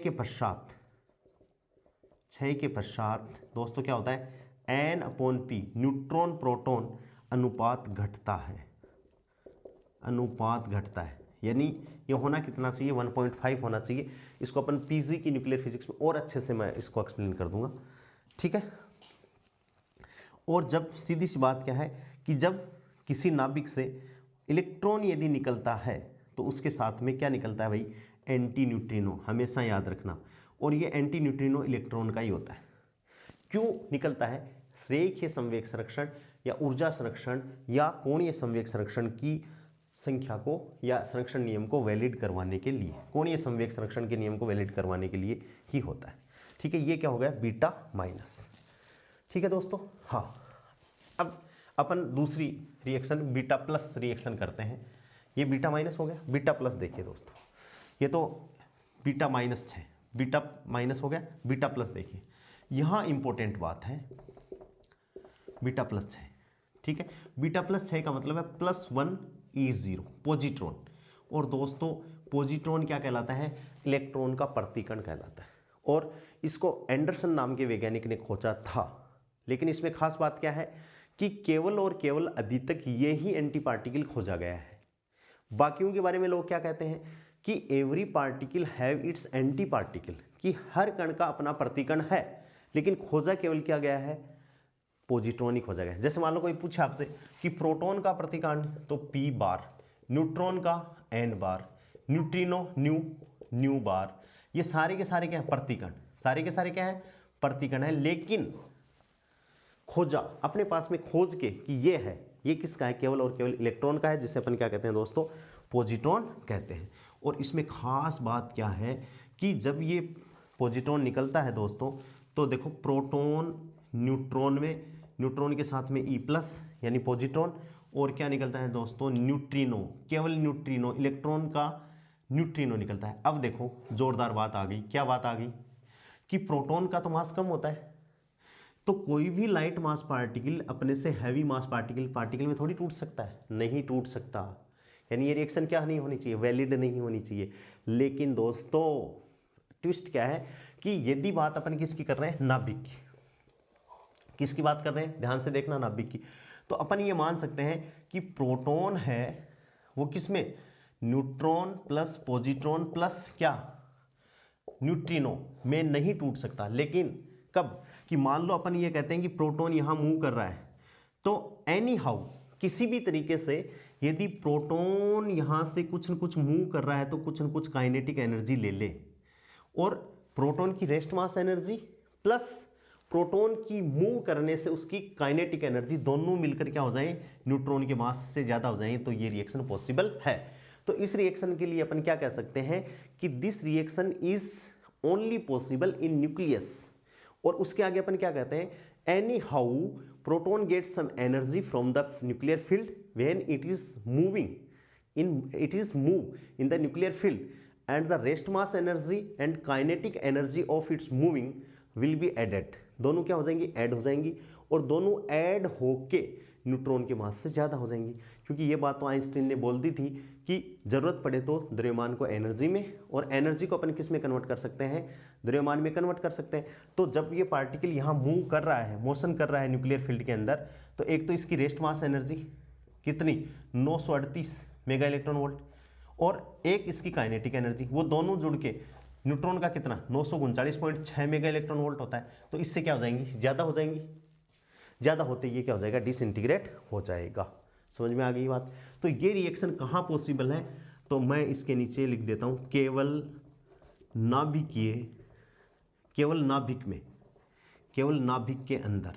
के पश्चात दोस्तों क्या होता है, N/P न्यूट्रॉन प्रोटॉन अनुपात घटता है, यानी ये होना कितना चाहिए, 1.5 होना चाहिए। इसको अपन पीजी की न्यूक्लियर फिजिक्स में और अच्छे से मैं इसको एक्सप्लेन कर दूंगा। ठीक है, और जब सीधी सी बात क्या है कि जब किसी नाभिक से इलेक्ट्रॉन यदि निकलता है तो उसके साथ में क्या निकलता है भाई, एंटी न्यूट्रिनो, हमेशा याद रखना। और ये एंटी न्यूट्रिनो इलेक्ट्रॉन का ही होता है। क्यों निकलता है, रेखीय संवेग संरक्षण या ऊर्जा संरक्षण या कोणीय संवेग संरक्षण की संख्या को या संरक्षण नियम को वैलिड करवाने के लिए, कोणीय संवेग संरक्षण के नियम को वैलिड करवाने के लिए ही होता है। ठीक है, ये क्या हो गया, बीटा माइनस। ठीक है दोस्तों, हाँ, अब अपन दूसरी रिएक्शन बीटा प्लस रिएक्शन करते हैं। ये बीटा माइनस हो गया, बीटा प्लस देखिए दोस्तों, ये तो बीटा माइनस है, बीटा माइनस हो गया, बीटा प्लस देखिए, यहाँ इंपॉर्टेंट बात है बीटा प्लस 6। ठीक है, बीटा प्लस 6 का मतलब है +1E0 पॉजिट्रॉन, और दोस्तों पॉजिट्रॉन क्या कहलाता है, इलेक्ट्रॉन का प्रतिकण कहलाता है, और इसको एंडरसन नाम के वैज्ञानिक ने खोजा था। लेकिन इसमें खास बात क्या है कि केवल और केवल अभी तक ये ही एंटी पार्टिकल खोजा गया है, बाकियों के बारे में लोग क्या कहते हैं कि every particle have it's anti particle, कि हर कण का अपना प्रतिकण है, लेकिन खोजा केवल क्या गया है, पॉजिट्रॉन ही खोजा गया है। जैसे मान लो कोई पूछे आपसे कि प्रोटॉन का प्रतिकण तो p बार, न्यूट्रॉन का n बार, न्यूट्रिनो न्यू बार, ये सारे के सारे क्या है, प्रतिकण, सारे के सारे क्या है, प्रतिकण है। लेकिन खोजा अपने पास में खोज के कि ये है, ये किसका है, केवल और केवल इलेक्ट्रॉन का है, जिसे अपन क्या कहते हैं दोस्तों, पॉजिट्रॉन कहते हैं। और इसमें खास बात क्या है कि जब ये पॉजिट्रॉन निकलता है दोस्तों, तो देखो प्रोटॉन न्यूट्रॉन में, न्यूट्रॉन के साथ में E+ यानी पॉजिट्रॉन, और क्या निकलता है दोस्तों, न्यूट्रिनो, केवल न्यूट्रिनो, इलेक्ट्रॉन का न्यूट्रिनो निकलता है। अब देखो जोरदार बात आ गई, क्या बात आ गई कि प्रोटॉन का तो मास कम होता है, तो कोई भी लाइट मास पार्टिकल अपने से हैवी मास पार्टिकल में थोड़ी टूट सकता है, नहीं टूट सकता। यानी ये रिएक्शन क्या नहीं होनी चाहिए, वैलिड नहीं होनी चाहिए। लेकिन दोस्तों ट्विस्ट क्या है कि यदि बात अपन किसकी कर रहे हैं, नाभिक की, किसकी बात कर रहे हैं, ध्यान से देखना, नाभिक की, तो अपन ये मान सकते हैं कि प्रोटॉन है वो किसमें, न्यूट्रॉन प्लस पॉजिट्रॉन प्लस क्या, न्यूट्रिनो में नहीं टूट सकता। लेकिन कब, कि मान लो अपन ये कहते हैं कि प्रोटॉन यहाँ मूव कर रहा है, तो एनी हाउ किसी भी तरीके से यदि प्रोटॉन यहाँ से कुछ न कुछ मूव कर रहा है, तो कुछ न कुछ काइनेटिक एनर्जी ले ले, और प्रोटॉन की rest mass energy plus proton की मूव करने से उसकी काइनेटिक एनर्जी दोनों मिलकर क्या हो जाए, न्यूट्रॉन के मास से ज़्यादा हो जाए, तो ये रिएक्शन पॉसिबल है। तो इस रिएक्शन के लिए अपन क्या कह सकते हैं कि this reaction is only possible in nucleus. और उसके आगे अपन क्या कहते हैं, anyhow proton gets some energy from the nuclear field when it is moving in the nuclear field, and the rest mass energy and kinetic energy of its moving will be added. दोनों क्या हो जाएंगी, add हो जाएंगी, और दोनों add होके neutron के मास से ज़्यादा हो जाएंगी। क्योंकि ये बात तो आइंस्टीन ने बोल दी थी कि जरूरत पड़े तो द्रव्यमान को एनर्जी में, और एनर्जी को अपन किस में कन्वर्ट कर सकते हैं, द्रव्यमान में कन्वर्ट कर सकते हैं। तो जब ये पार्टिकल यहाँ मूव कर रहा है, मोशन कर रहा है न्यूक्लियर फील्ड के अंदर, तो एक तो इसकी रेस्ट मास एनर्जी कितनी, 938 मेगा इलेक्ट्रॉन वोल्ट, और एक इसकी काइनेटिक एनर्जी, वो दोनों जुड़ के न्यूट्रॉन का कितना 939.6 मेगा इलेक्ट्रॉन वोल्ट होता है। तो इससे क्या हो जाएंगी, ज़्यादा हो जाएंगी, ज़्यादा होते ये क्या हो जाएगा, डिसइंटीग्रेट हो जाएगा। समझ में आ गई बात। तो ये रिएक्शन कहाँ पॉसिबल है, तो मैं इसके नीचे लिख देता हूँ, केवल नाभिकीय, केवल नाभिक में, केवल नाभिक के अंदर,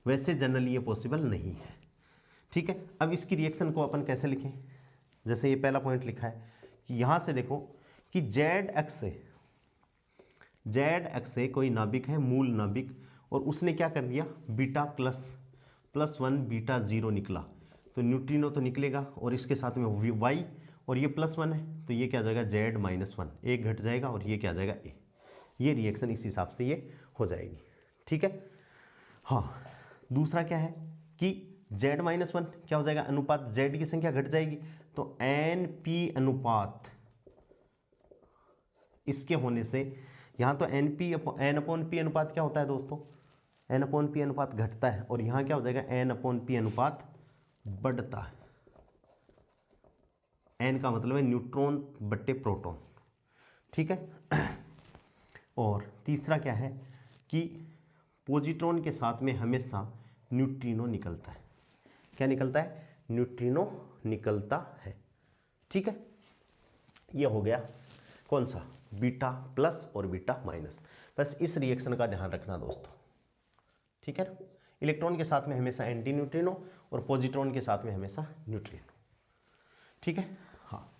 वैसे जनरली ये पॉसिबल नहीं है। ठीक है, अब इसकी रिएक्शन को अपन कैसे लिखें, जैसे ये पहला पॉइंट लिखा है कि यहाँ से देखो कि जेड एक्स से कोई नाभिक है, मूल नाभिक, और उसने क्या कर दिया, बीटा +1 बीटा 0 निकला, तो न्यूट्रिनो तो निकलेगा, और इसके साथ में वाई, और ये +1 है, तो ये क्या जाएगा Z-1, एक घट जाएगा, और ये क्या जाएगा ए। ये रिएक्शन इस हिसाब से ये हो जाएगी। ठीक है, हाँ। दूसरा क्या है कि Z-1 क्या हो जाएगा, अनुपात Z की संख्या घट जाएगी, तो NP अनुपात, इसके होने से यहाँ तो N/P अनुपात क्या होता है दोस्तों, N/P अनुपात घटता है, और यहाँ क्या हो जाएगा, N/P अनुपात बढ़ता है। N का मतलब है न्यूट्रॉन बट्टे प्रोटॉन। ठीक है, और तीसरा क्या है कि पॉजिट्रॉन के साथ में हमेशा न्यूट्रिनो निकलता है। क्या निकलता है, न्यूट्रिनो निकलता है। ठीक है, ये हो गया कौन सा, बीटा प्लस और बीटा माइनस। बस इस रिएक्शन का ध्यान रखना दोस्तों। ठीक है ना, इलेक्ट्रॉन के साथ में हमेशा एंटी न्यूट्रिनो, और पॉजिट्रॉन के साथ में हमेशा न्यूट्रिनो। ठीक है, हाँ।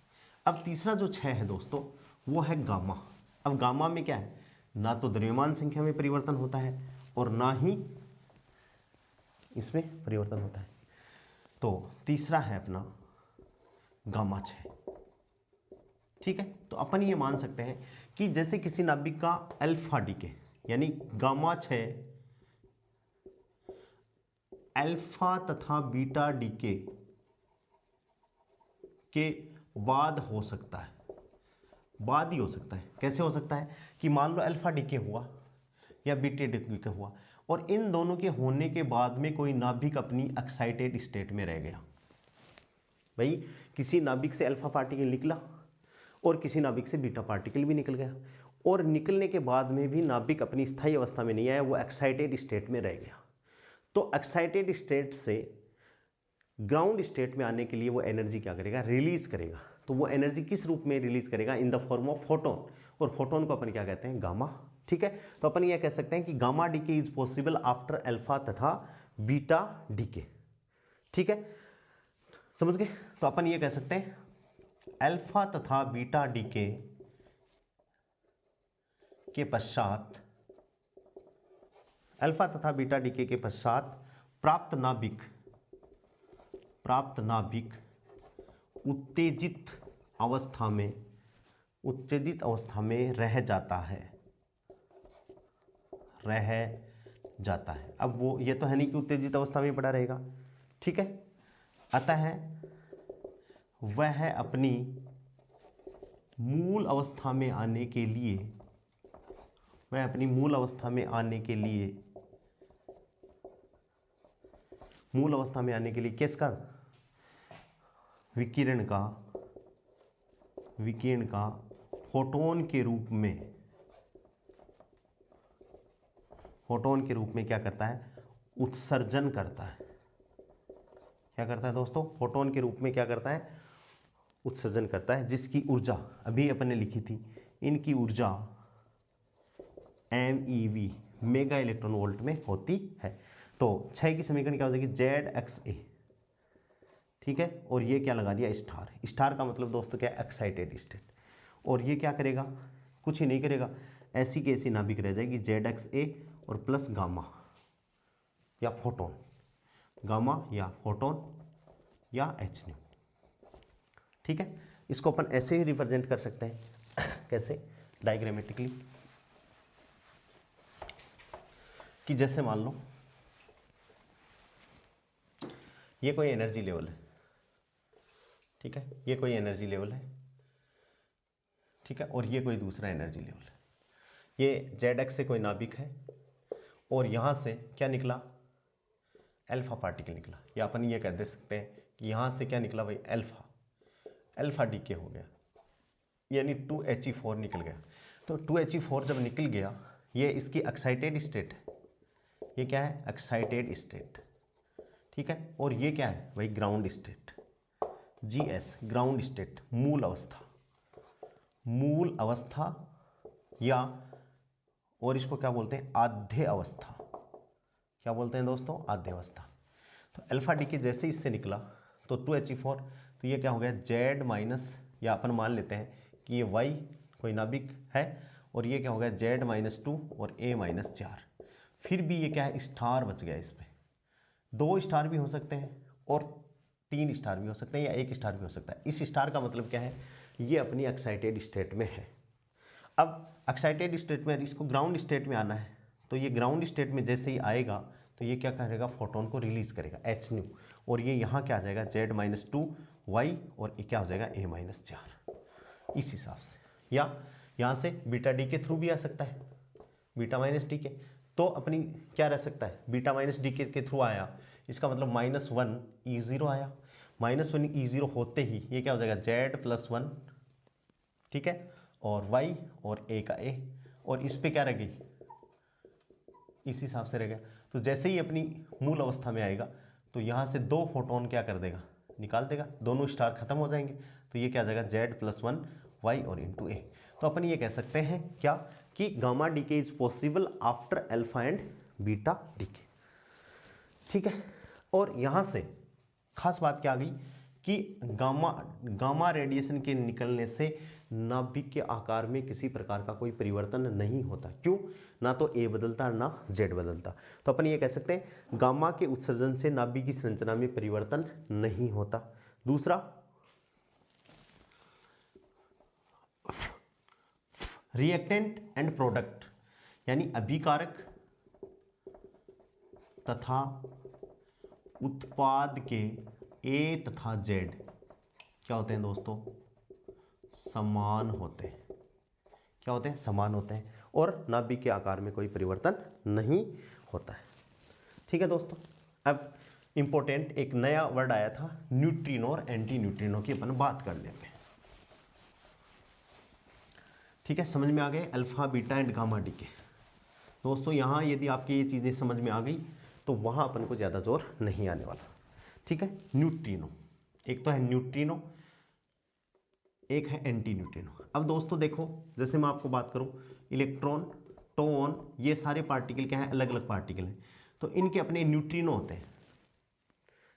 अब तीसरा जो 6 है दोस्तों, वो है गामा। अब गामा में क्या है, ना तो द्रव्यमान संख्या में परिवर्तन होता है, और ना ही इसमें परिवर्तन होता है। तो तीसरा है अपना गामा 6। ठीक है, तो अपन ये मान सकते हैं कि जैसे किसी नाभिक का अल्फा डीके, यानी गामा 6 अल्फा तथा बीटा डीके के बाद हो सकता है, बाद ही हो सकता है। कैसे हो सकता है कि मान लो अल्फा डीके हुआ या बीटा डीके हुआ, और इन दोनों के होने के बाद में कोई नाभिक अपनी एक्साइटेड स्टेट में रह गया, भाई किसी नाभिक से अल्फा पार्टिकल निकला और किसी नाभिक से बीटा पार्टिकल भी निकल गया, और निकलने के बाद में भी नाभिक अपनी स्थायी अवस्था में नहीं आया, वो एक्साइटेड स्टेट में रह गया। तो एक्साइटेड स्टेट से ग्राउंड स्टेट में आने के लिए वो एनर्जी क्या करेगा, रिलीज करेगा। तो वो एनर्जी किस रूप में रिलीज करेगा, in the form of photon, और फोटोन को अपन क्या कहते हैं, गामा। ठीक है, तो अपन ये कह सकते हैं कि gamma decay is possible after alpha तथा बीटा डीके। ठीक है, समझ गए। तो अपन ये कह सकते हैं अल्फा तथा बीटा डीके के पश्चात, अल्फा तथा बीटा डीके के पश्चात प्राप्त नाभिक उत्तेजित अवस्था में रह जाता है। अब वो ये तो है नहीं कि उत्तेजित अवस्था में पड़ा रहेगा। ठीक है, अतः वह अपनी मूल अवस्था में आने के लिए किसका, विकिरण का फोटोन के रूप में क्या करता है, उत्सर्जन करता है। क्या करता है दोस्तों, फोटोन के रूप में क्या करता है, उत्सर्जन करता है, जिसकी ऊर्जा अभी अपन ने लिखी थी, इनकी ऊर्जा MeV मेगा इलेक्ट्रॉन वोल्ट में होती है। तो 6 की समीकरण क्या हो जाएगी, ZXA। ठीक है, और ये क्या लगा दिया, स्टार का मतलब दोस्तों क्या है, एक्साइटेड स्टेट। और ये क्या करेगा, कुछ ही नहीं करेगा, ऐसी की ऐसी नाभिक रह जाएगी, ZXA और प्लस गामा या फोटोन, या Hν। ठीक है, इसको अपन ऐसे ही रिप्रेजेंट कर सकते हैं कैसे, डायग्रामेटिकली, कि जैसे मान लो ये कोई एनर्जी लेवल है। ठीक है, ये कोई एनर्जी लेवल है। ठीक है, और ये कोई दूसरा एनर्जी लेवल है। ये ZX से कोई नाभिक है और यहाँ से क्या निकला, अल्फा पार्टिकल निकला, या अपन ये कह दे सकते हैं कि यहाँ से क्या निकला भाई, अल्फा डीके हो गया, यानी 2He4 निकल गया। तो 2He4 जब निकल गया, ये इसकी एक्साइटेड स्टेट है, ये क्या है, एक्साइटेड स्टेट। ठीक है, और ये क्या है भाई, ground state, GS, ground state, मूल अवस्था, या और इसको क्या बोलते हैं, आद्य अवस्था। क्या बोलते हैं दोस्तों, आद्य अवस्था। तो अल्फा डीके जैसे इससे निकला तो 2He4, तो ये क्या हो गया, Z माइनस, या अपन मान लेते हैं कि ये Y कोई नाभिक है, और ये क्या हो गया, Z-2 और A-4। फिर भी ये क्या है, स्टार बच गया। इसमें 2 स्टार भी हो सकते हैं और 3 स्टार भी हो सकते हैं, या 1 स्टार भी हो सकता है। इस स्टार का मतलब क्या है, ये अपनी एक्साइटेड स्टेट में है। अब एक्साइटेड स्टेट में इसको ग्राउंड स्टेट में आना है, तो ये ग्राउंड स्टेट में जैसे ही आएगा तो ये क्या करेगा, फोटोन को रिलीज करेगा, Hν, और ये यहाँ क्या आ जाएगा, Z-2 Y, और ये क्या हो जाएगा, A-4। इस हिसाब से, या यहाँ से बीटा डी के थ्रू भी आ सकता है, बीटा माइनस डी के। तो अपनी क्या रह सकता है, बीटा माइनस डी के थ्रू आया, इसका मतलब -1 E0 आया। -1 E0 होते ही ये क्या हो जाएगा, Z+1, ठीक है, और Y और A का A, और इस पे क्या रह गई, इस हिसाब से रह गया। तो जैसे ही अपनी मूल अवस्था में आएगा तो यहाँ से 2 फोटोन क्या कर देगा, निकाल देगा, दोनों स्टार खत्म हो जाएंगे। तो ये क्या आ जाएगा, Z+1 Y और × A। तो अपन ये कह सकते हैं क्या, कि gamma decay is possible after alpha and beta decay. ठीक है, और यहाँ से खास बात क्या आ गई कि गामा रेडिएशन के निकलने से नाभिक के आकार में किसी प्रकार का कोई परिवर्तन नहीं होता। क्यों, ना तो A बदलता ना Z बदलता। तो अपन ये कह सकते हैं गामा के उत्सर्जन से नाभिक की संरचना में परिवर्तन नहीं होता। दूसरा, रिएक्टेंट एंड प्रोडक्ट, यानी अभिकारक तथा उत्पाद के A तथा Z क्या होते हैं दोस्तों, समान होते हैं। क्या होते हैं, समान होते हैं, और नाभिक के आकार में कोई परिवर्तन नहीं होता है। ठीक है दोस्तों, अब इंपॉर्टेंट एक नया वर्ड आया था न्यूट्रिनो और एंटी न्यूट्रिनो की अपन बात कर लेते हैं। ठीक है, समझ में आ गए alpha beta and gamma D के। दोस्तों यहाँ यदि आपकी ये चीज़ें समझ में आ गई तो वहाँ अपन को ज़्यादा जोर नहीं आने वाला। ठीक है, न्यूट्रिनो, एक तो है न्यूट्रिनो, एक है एंटी न्यूट्रिनो। अब दोस्तों देखो, जैसे मैं आपको बात करूँ, इलेक्ट्रॉन, टोन, ये सारे पार्टिकल क्या हैं, अलग अलग पार्टिकल हैं, तो इनके अपने न्यूट्रिनो होते हैं।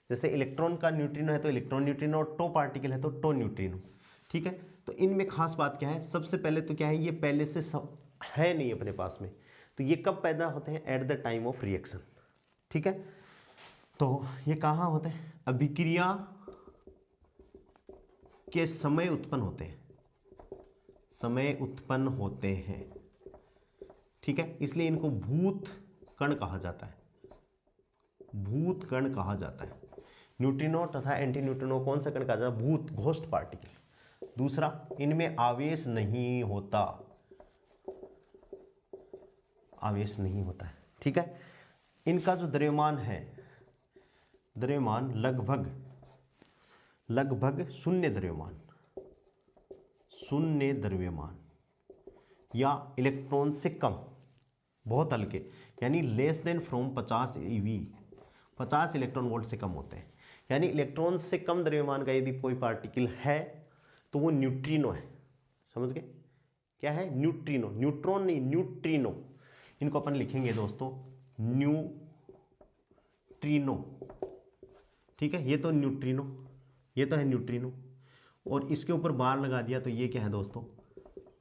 जैसे इलेक्ट्रॉन का न्यूट्रिनो है तो इलेक्ट्रॉन न्यूट्रिनो, और टो पार्टिकल है तो टो न्यूट्रिनो। ठीक है, तो इनमें खास बात क्या है, सबसे पहले तो क्या है, ये पहले से सब है नहीं अपने पास में, तो ये कब पैदा होते हैं, at the time of reaction. ठीक है, तो ये कहाँ होते हैं, अभिक्रिया के समय उत्पन्न होते हैं, समय उत्पन्न होते हैं। ठीक है, इसलिए इनको भूत कण कहा जाता है, भूत कण कहा जाता है। न्यूट्रिनो तथा एंटी न्यूट्रिनो कौन सा कण कहा जाता है, भूत, घोस्ट पार्टिकल। दूसरा, इनमें आवेश नहीं होता, आवेश नहीं होता है। ठीक है, इनका जो द्रव्यमान है, द्रव्यमान लगभग शून्य द्रव्यमान, शून्य द्रव्यमान या इलेक्ट्रॉन से कम, बहुत हल्के, यानी less than from 50 eV, 50 electron volt से कम होते हैं। यानी इलेक्ट्रॉन से कम द्रव्यमान का यदि कोई पार्टिकल है तो वो न्यूट्रिनो है। समझ गए, क्या है, न्यूट्रिनो, न्यूट्रॉन नहीं, न्यूट्रिनो। इनको अपन लिखेंगे दोस्तों न्यूट्रिनो। ठीक है, ये तो न्यूट्रिनो, ये तो है न्यूट्रिनो, और इसके ऊपर बार लगा दिया तो ये क्या है दोस्तों,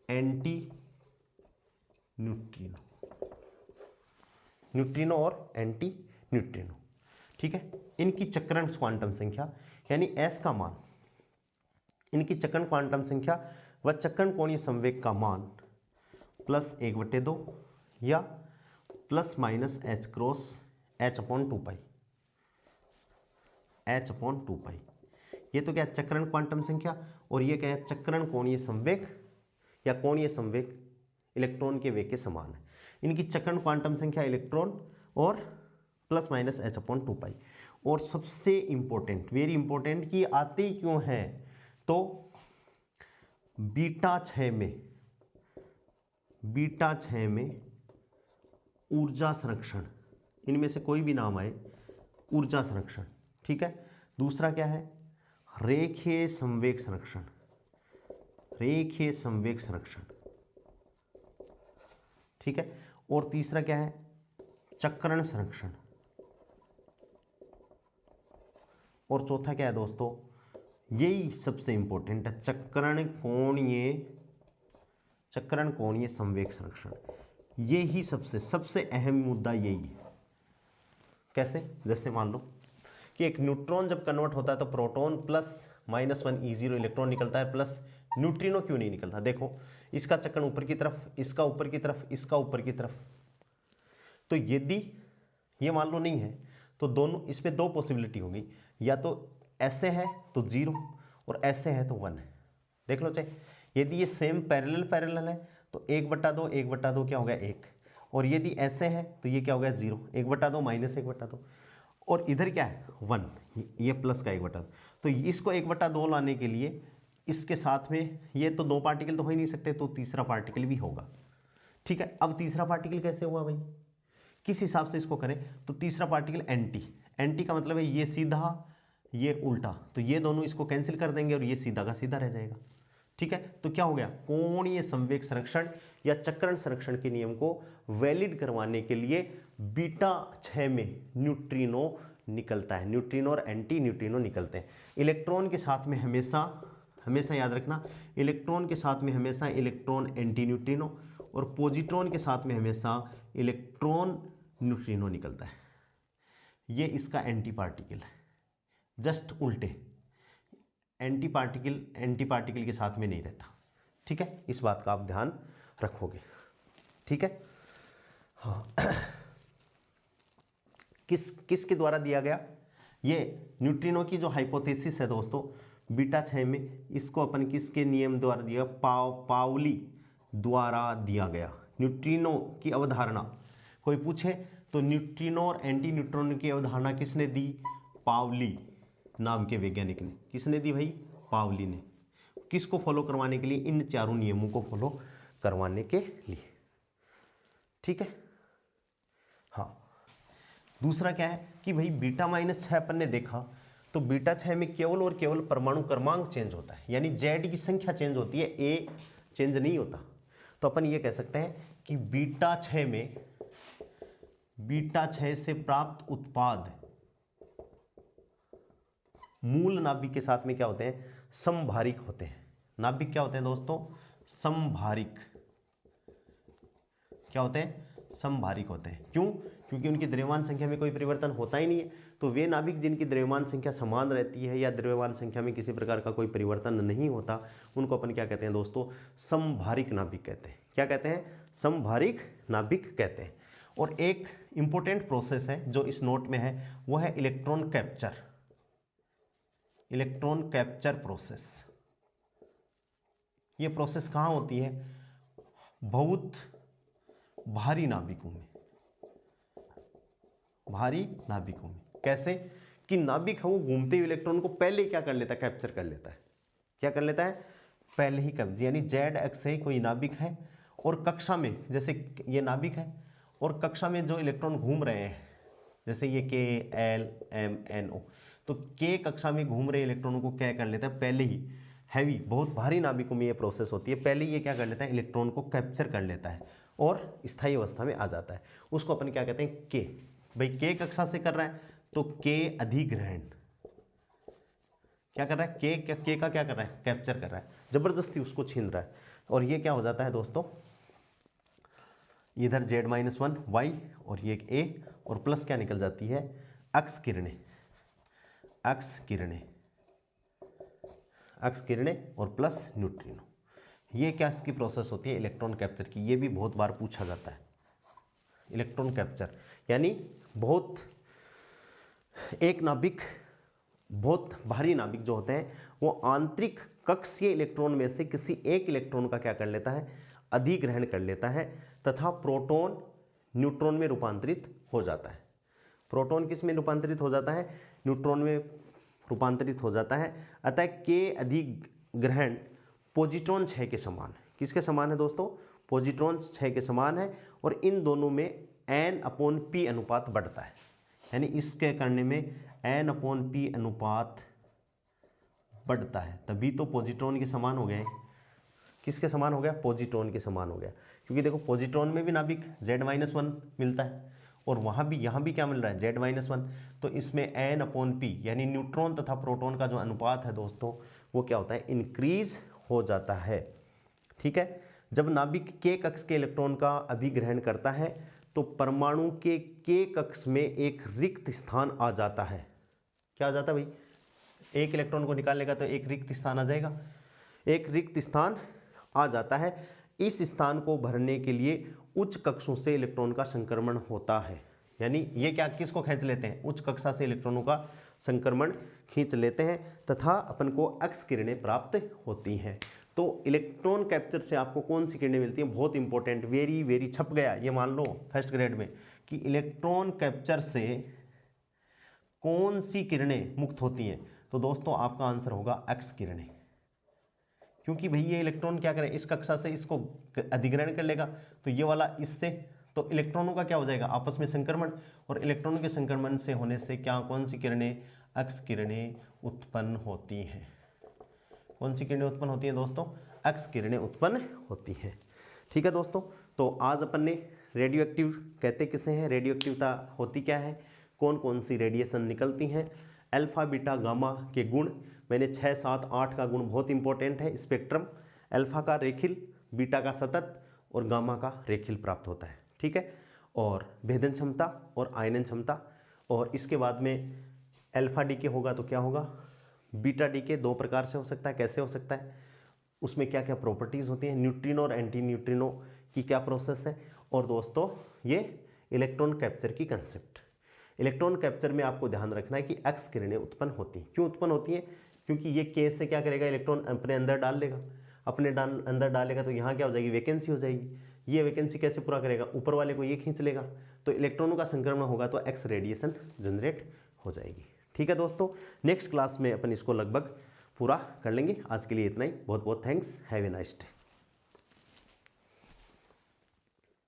एंटी न्यूट्रिनो, न्यूट्रिनो और एंटी न्यूट्रिनो। ठीक है, इनकी चक्रण क्वांटम संख्या यानी एस का मान, इनकी चक्रण क्वांटम संख्या व चक्रण कोणीय संवेग का मान +1/2 या ± h × h/2π, h/2π। ये तो क्या है, चक्रण क्वांटम संख्या, और ये क्या है, चक्रण कोणीय संवेग या कोणीय संवेग इलेक्ट्रॉन के वेग के समान है। इनकी चक्रण क्वांटम संख्या इलेक्ट्रॉन और ± h/2π। और सबसे इंपॉर्टेंट, वेरी इंपॉर्टेंट, कि आते ही क्यों है, तो बीटा 6 में ऊर्जा संरक्षण, इनमें से कोई भी नाम आए, ऊर्जा संरक्षण। ठीक है, दूसरा क्या है, रेखीय संवेग संरक्षण, रेखीय संवेग संरक्षण। ठीक है, और तीसरा क्या है, चक्रण संरक्षण, और चौथा क्या है दोस्तों, यही सबसे इंपॉर्टेंट है, चक्रण कोणीय संवेग संरक्षण। ये ही सबसे अहम मुद्दा यही है। कैसे, जैसे मान लो कि एक न्यूट्रॉन जब कन्वर्ट होता है तो प्रोटॉन +-1 E0 इलेक्ट्रॉन निकलता है, प्लस न्यूट्रिनो क्यों नहीं निकलता। देखो, इसका चक्रण ऊपर की तरफ, इसका ऊपर की तरफ, इसका ऊपर की तरफ। तो यदि ये मान लो नहीं है तो दोनों, इसमें दो पॉसिबिलिटी होगी, या तो ऐसे है तो 0 और ऐसे है तो 1 है। देख लो चाहे, यदि ये सेम पैरेलल है तो 1/2 1/2 क्या हो गया, 1, और यदि ऐसे है तो ये क्या हो गया, 0, 1/2 -1/2, और इधर क्या है 1, ये प्लस का 1/2। तो इसको 1/2 लाने के लिए इसके साथ में ये तो दो पार्टिकल तो हो ही नहीं सकते, तो तीसरा पार्टिकल भी होगा। ठीक है, अब तीसरा पार्टिकल कैसे हुआ भाई, किस हिसाब से इसको करें, तो तीसरा पार्टिकल एंटी का मतलब है ये सीधा ये उल्टा, तो ये दोनों इसको कैंसिल कर देंगे और ये सीधा का सीधा रह जाएगा। ठीक है, तो क्या हो गया, कोणीय संवेग संरक्षण या चक्रण संरक्षण के नियम को वैलिड करवाने के लिए बीटा 6 में न्यूट्रिनो निकलता है, न्यूट्रिनो और एंटी न्यूट्रिनो निकलते हैं। इलेक्ट्रॉन के साथ में हमेशा याद रखना, इलेक्ट्रॉन के साथ में हमेशा इलेक्ट्रॉन एंटी न्यूट्रिनो, और पॉजिट्रॉन के साथ में हमेशा इलेक्ट्रॉन न्यूट्रिनो निकलता है। ये इसका एंटी पार्टिकल है, जस्ट उल्टे, एंटी पार्टिकल के साथ में नहीं रहता। ठीक है, इस बात का आप ध्यान रखोगे। ठीक है, हाँ किसके द्वारा दिया गया, ये न्यूट्रिनो की जो हाइपोथेसिस है दोस्तों बीटा 6 में, इसको अपन किसके नियम द्वारा दिया, पाउली द्वारा दिया गया। न्यूट्रिनो की अवधारणा कोई पूछे तो न्यूट्रिनो और एंटी न्यूट्रिनो की अवधारणा किसने दी, पावली नाम के वैज्ञानिक ने। किसने दी भाई? पावली ने। किसको फॉलो करवाने के लिए? इन चारों नियमों को फॉलो करवाने के लिए। ठीक है। हाँ, दूसरा क्या है कि भाई β-6 अपन ने देखा तो β-6 में केवल और केवल परमाणु क्रमांक चेंज होता है, यानी Z की संख्या चेंज होती है, A चेंज नहीं होता। तो अपन ये कह सकते हैं कि β-6 से प्राप्त उत्पाद मूल नाभिक के साथ में क्या होते हैं? समभारिक होते हैं। नाभिक क्या होते हैं दोस्तों? समभारिक। क्या होते हैं? समभारिक होते हैं। क्यों? क्योंकि उनकी द्रव्यमान संख्या में कोई परिवर्तन होता ही नहीं है। तो वे नाभिक जिनकी द्रव्यमान संख्या समान रहती है या द्रव्यमान संख्या में किसी प्रकार का कोई परिवर्तन नहीं होता, उनको अपन क्या कहते हैं दोस्तों? समभारिक नाभिक कहते हैं। क्या कहते हैं? समभारिक नाभिक कहते हैं। और एक इंपॉर्टेंट प्रोसेस है जो इस नोट में है, वो है electron capture. Electron capture process. ये प्रोसेस कहाँ होती है? बहुत भारी नाभिकों में। भारी नाभिकों में कैसे? कि नाभिक है वो घूमते हुए इलेक्ट्रॉन को पहले क्या कर लेता है? कैप्चर कर लेता है। क्या कर लेता है? पहले ही कब्जे, यानी जेड एक्स से कोई नाभिक है और कक्षा में, जैसे ये नाभिक है और कक्षा में जो इलेक्ट्रॉन घूम रहे हैं, जैसे ये के एल एम एन ओ, तो के कक्षा में घूम रहे इलेक्ट्रॉनों को क्या कर लेता है? पहले ही हैवी, बहुत भारी नाभिकों में ये प्रोसेस होती है, पहले ही ये क्या कर लेता है? इलेक्ट्रॉन को कैप्चर कर लेता है और स्थायी अवस्था में आ जाता है। उसको अपन क्या कहते हैं? के। भाई के कक्षा से कर रहा है तो के अधिग्रहण। क्या कर रहा है? के का क्या कर रहा है? कैप्चर कर रहा है, जबरदस्ती उसको छीन रहा है। और ये क्या हो जाता है दोस्तों? इधर Z-1 वाई और ये ए और प्लस क्या निकल जाती है? एक्स किरणें। एक्स किरणें, एक्स किरणें और प्लस न्यूट्रिनो। ये क्या इसकी प्रोसेस होती है? इलेक्ट्रॉन कैप्चर की। ये भी बहुत बार पूछा जाता है। इलेक्ट्रॉन कैप्चर यानी बहुत एक नाभिक, बहुत भारी नाभिक जो होते हैं वो आंतरिक कक्षीय इलेक्ट्रॉन में से किसी एक इलेक्ट्रॉन का क्या कर लेता है? अधिग्रहण कर लेता है तथा प्रोटॉन न्यूट्रॉन में रूपांतरित हो जाता है। प्रोटॉन किस में रूपांतरित हो जाता है? न्यूट्रॉन में रूपांतरित हो जाता है। अतः के अधिग्रहण पॉजिट्रॉन 6 के समान है। किसके समान है दोस्तों? पॉजिट्रॉन 6 के समान है। और इन दोनों में N/P अनुपात बढ़ता है, यानी इसके करने में N/P अनुपात बढ़ता है, तभी तो पॉजिट्रॉन के समान हो गए। किसके समान हो गया? पॉजिट्रॉन के समान हो गया। क्योंकि देखो पॉजिट्रॉन में भी नाभिक Z-1 मिलता है और वहाँ भी, यहाँ भी क्या मिल रहा है? Z-1। तो इसमें N/P यानी न्यूट्रॉन तथा प्रोटॉन का जो अनुपात है दोस्तों, वो क्या होता है? इंक्रीज हो जाता है। ठीक है। जब नाभिक के कक्ष के इलेक्ट्रॉन का अभिग्रहण करता है तो परमाणु के कक्ष में एक रिक्त स्थान आ जाता है। क्या आ जाता है भाई? एक इलेक्ट्रॉन को निकालेगा तो एक रिक्त स्थान आ जाएगा। एक रिक्त स्थान आ जाता है। इस स्थान को भरने के लिए उच्च कक्षों से इलेक्ट्रॉन का संक्रमण होता है। यानी ये क्या, किसको खींच लेते हैं? उच्च कक्षा से इलेक्ट्रॉनों का संक्रमण खींच लेते हैं तथा अपन को एक्स किरणें प्राप्त होती हैं। तो इलेक्ट्रॉन कैप्चर से आपको कौन सी किरणें मिलती हैं? बहुत इंपॉर्टेंट, वेरी वेरी छप गया ये, मान लो फर्स्ट ग्रेड में, कि इलेक्ट्रॉन कैप्चर से कौन सी किरणें मुक्त होती हैं? तो दोस्तों आपका आंसर होगा एक्स किरणें। क्योंकि भाई ये इलेक्ट्रॉन क्या करें? इस कक्षा से इसको अधिग्रहण कर लेगा तो ये वाला इससे, तो इलेक्ट्रॉनों का क्या हो जाएगा? आपस में संक्रमण, और इलेक्ट्रॉनों के संक्रमण से होने से क्या, कौन सी किरणें? एक्स किरणें उत्पन्न होती हैं। कौन सी किरणें उत्पन्न होती हैं दोस्तों? एक्स किरणें उत्पन्न होती हैं। ठीक है दोस्तों, तो आज अपन ने रेडियो एक्टिव कहते किसे हैं, रेडियो एक्टिवता होती क्या है, कौन कौन सी रेडिएशन निकलती हैं, अल्फा बीटा गामा के गुण, मैंने 6 7 8 का गुण बहुत इंपॉर्टेंट है। स्पेक्ट्रम, अल्फा का रेखिल, बीटा का सतत और गामा का रेखिल प्राप्त होता है। ठीक है, और भेदन क्षमता और आयनन क्षमता, और इसके बाद में अल्फा डीके होगा तो क्या होगा, बीटा डीके 2 प्रकार से हो सकता है। कैसे हो सकता है, उसमें क्या क्या प्रॉपर्टीज़ होती हैं, न्यूट्रिनो और एंटी न्यूट्रिनो की क्या प्रोसेस है, और दोस्तों ये इलेक्ट्रॉन कैप्चर की कंसेप्ट। इलेक्ट्रॉन कैप्चर में आपको ध्यान रखना है कि एक्स किरणें उत्पन्न होती हैं। क्यों उत्पन्न होती हैं? क्योंकि ये के से क्या करेगा, इलेक्ट्रॉन अपने अंदर डाल लेगा, अंदर डालेगा तो यहाँ क्या हो जाएगी, वैकेंसी हो जाएगी। ये वैकेंसी कैसे पूरा करेगा, ऊपर वाले को ये खींच लेगा, तो इलेक्ट्रॉनों का संक्रमण होगा तो एक्स रेडिएशन जनरेट हो जाएगी। ठीक। ठीक है दोस्तों, नेक्स्ट क्लास में अपन इसको लगभग पूरा कर लेंगे। आज के लिए इतना ही, बहुत बहुत thanks, have a nice day.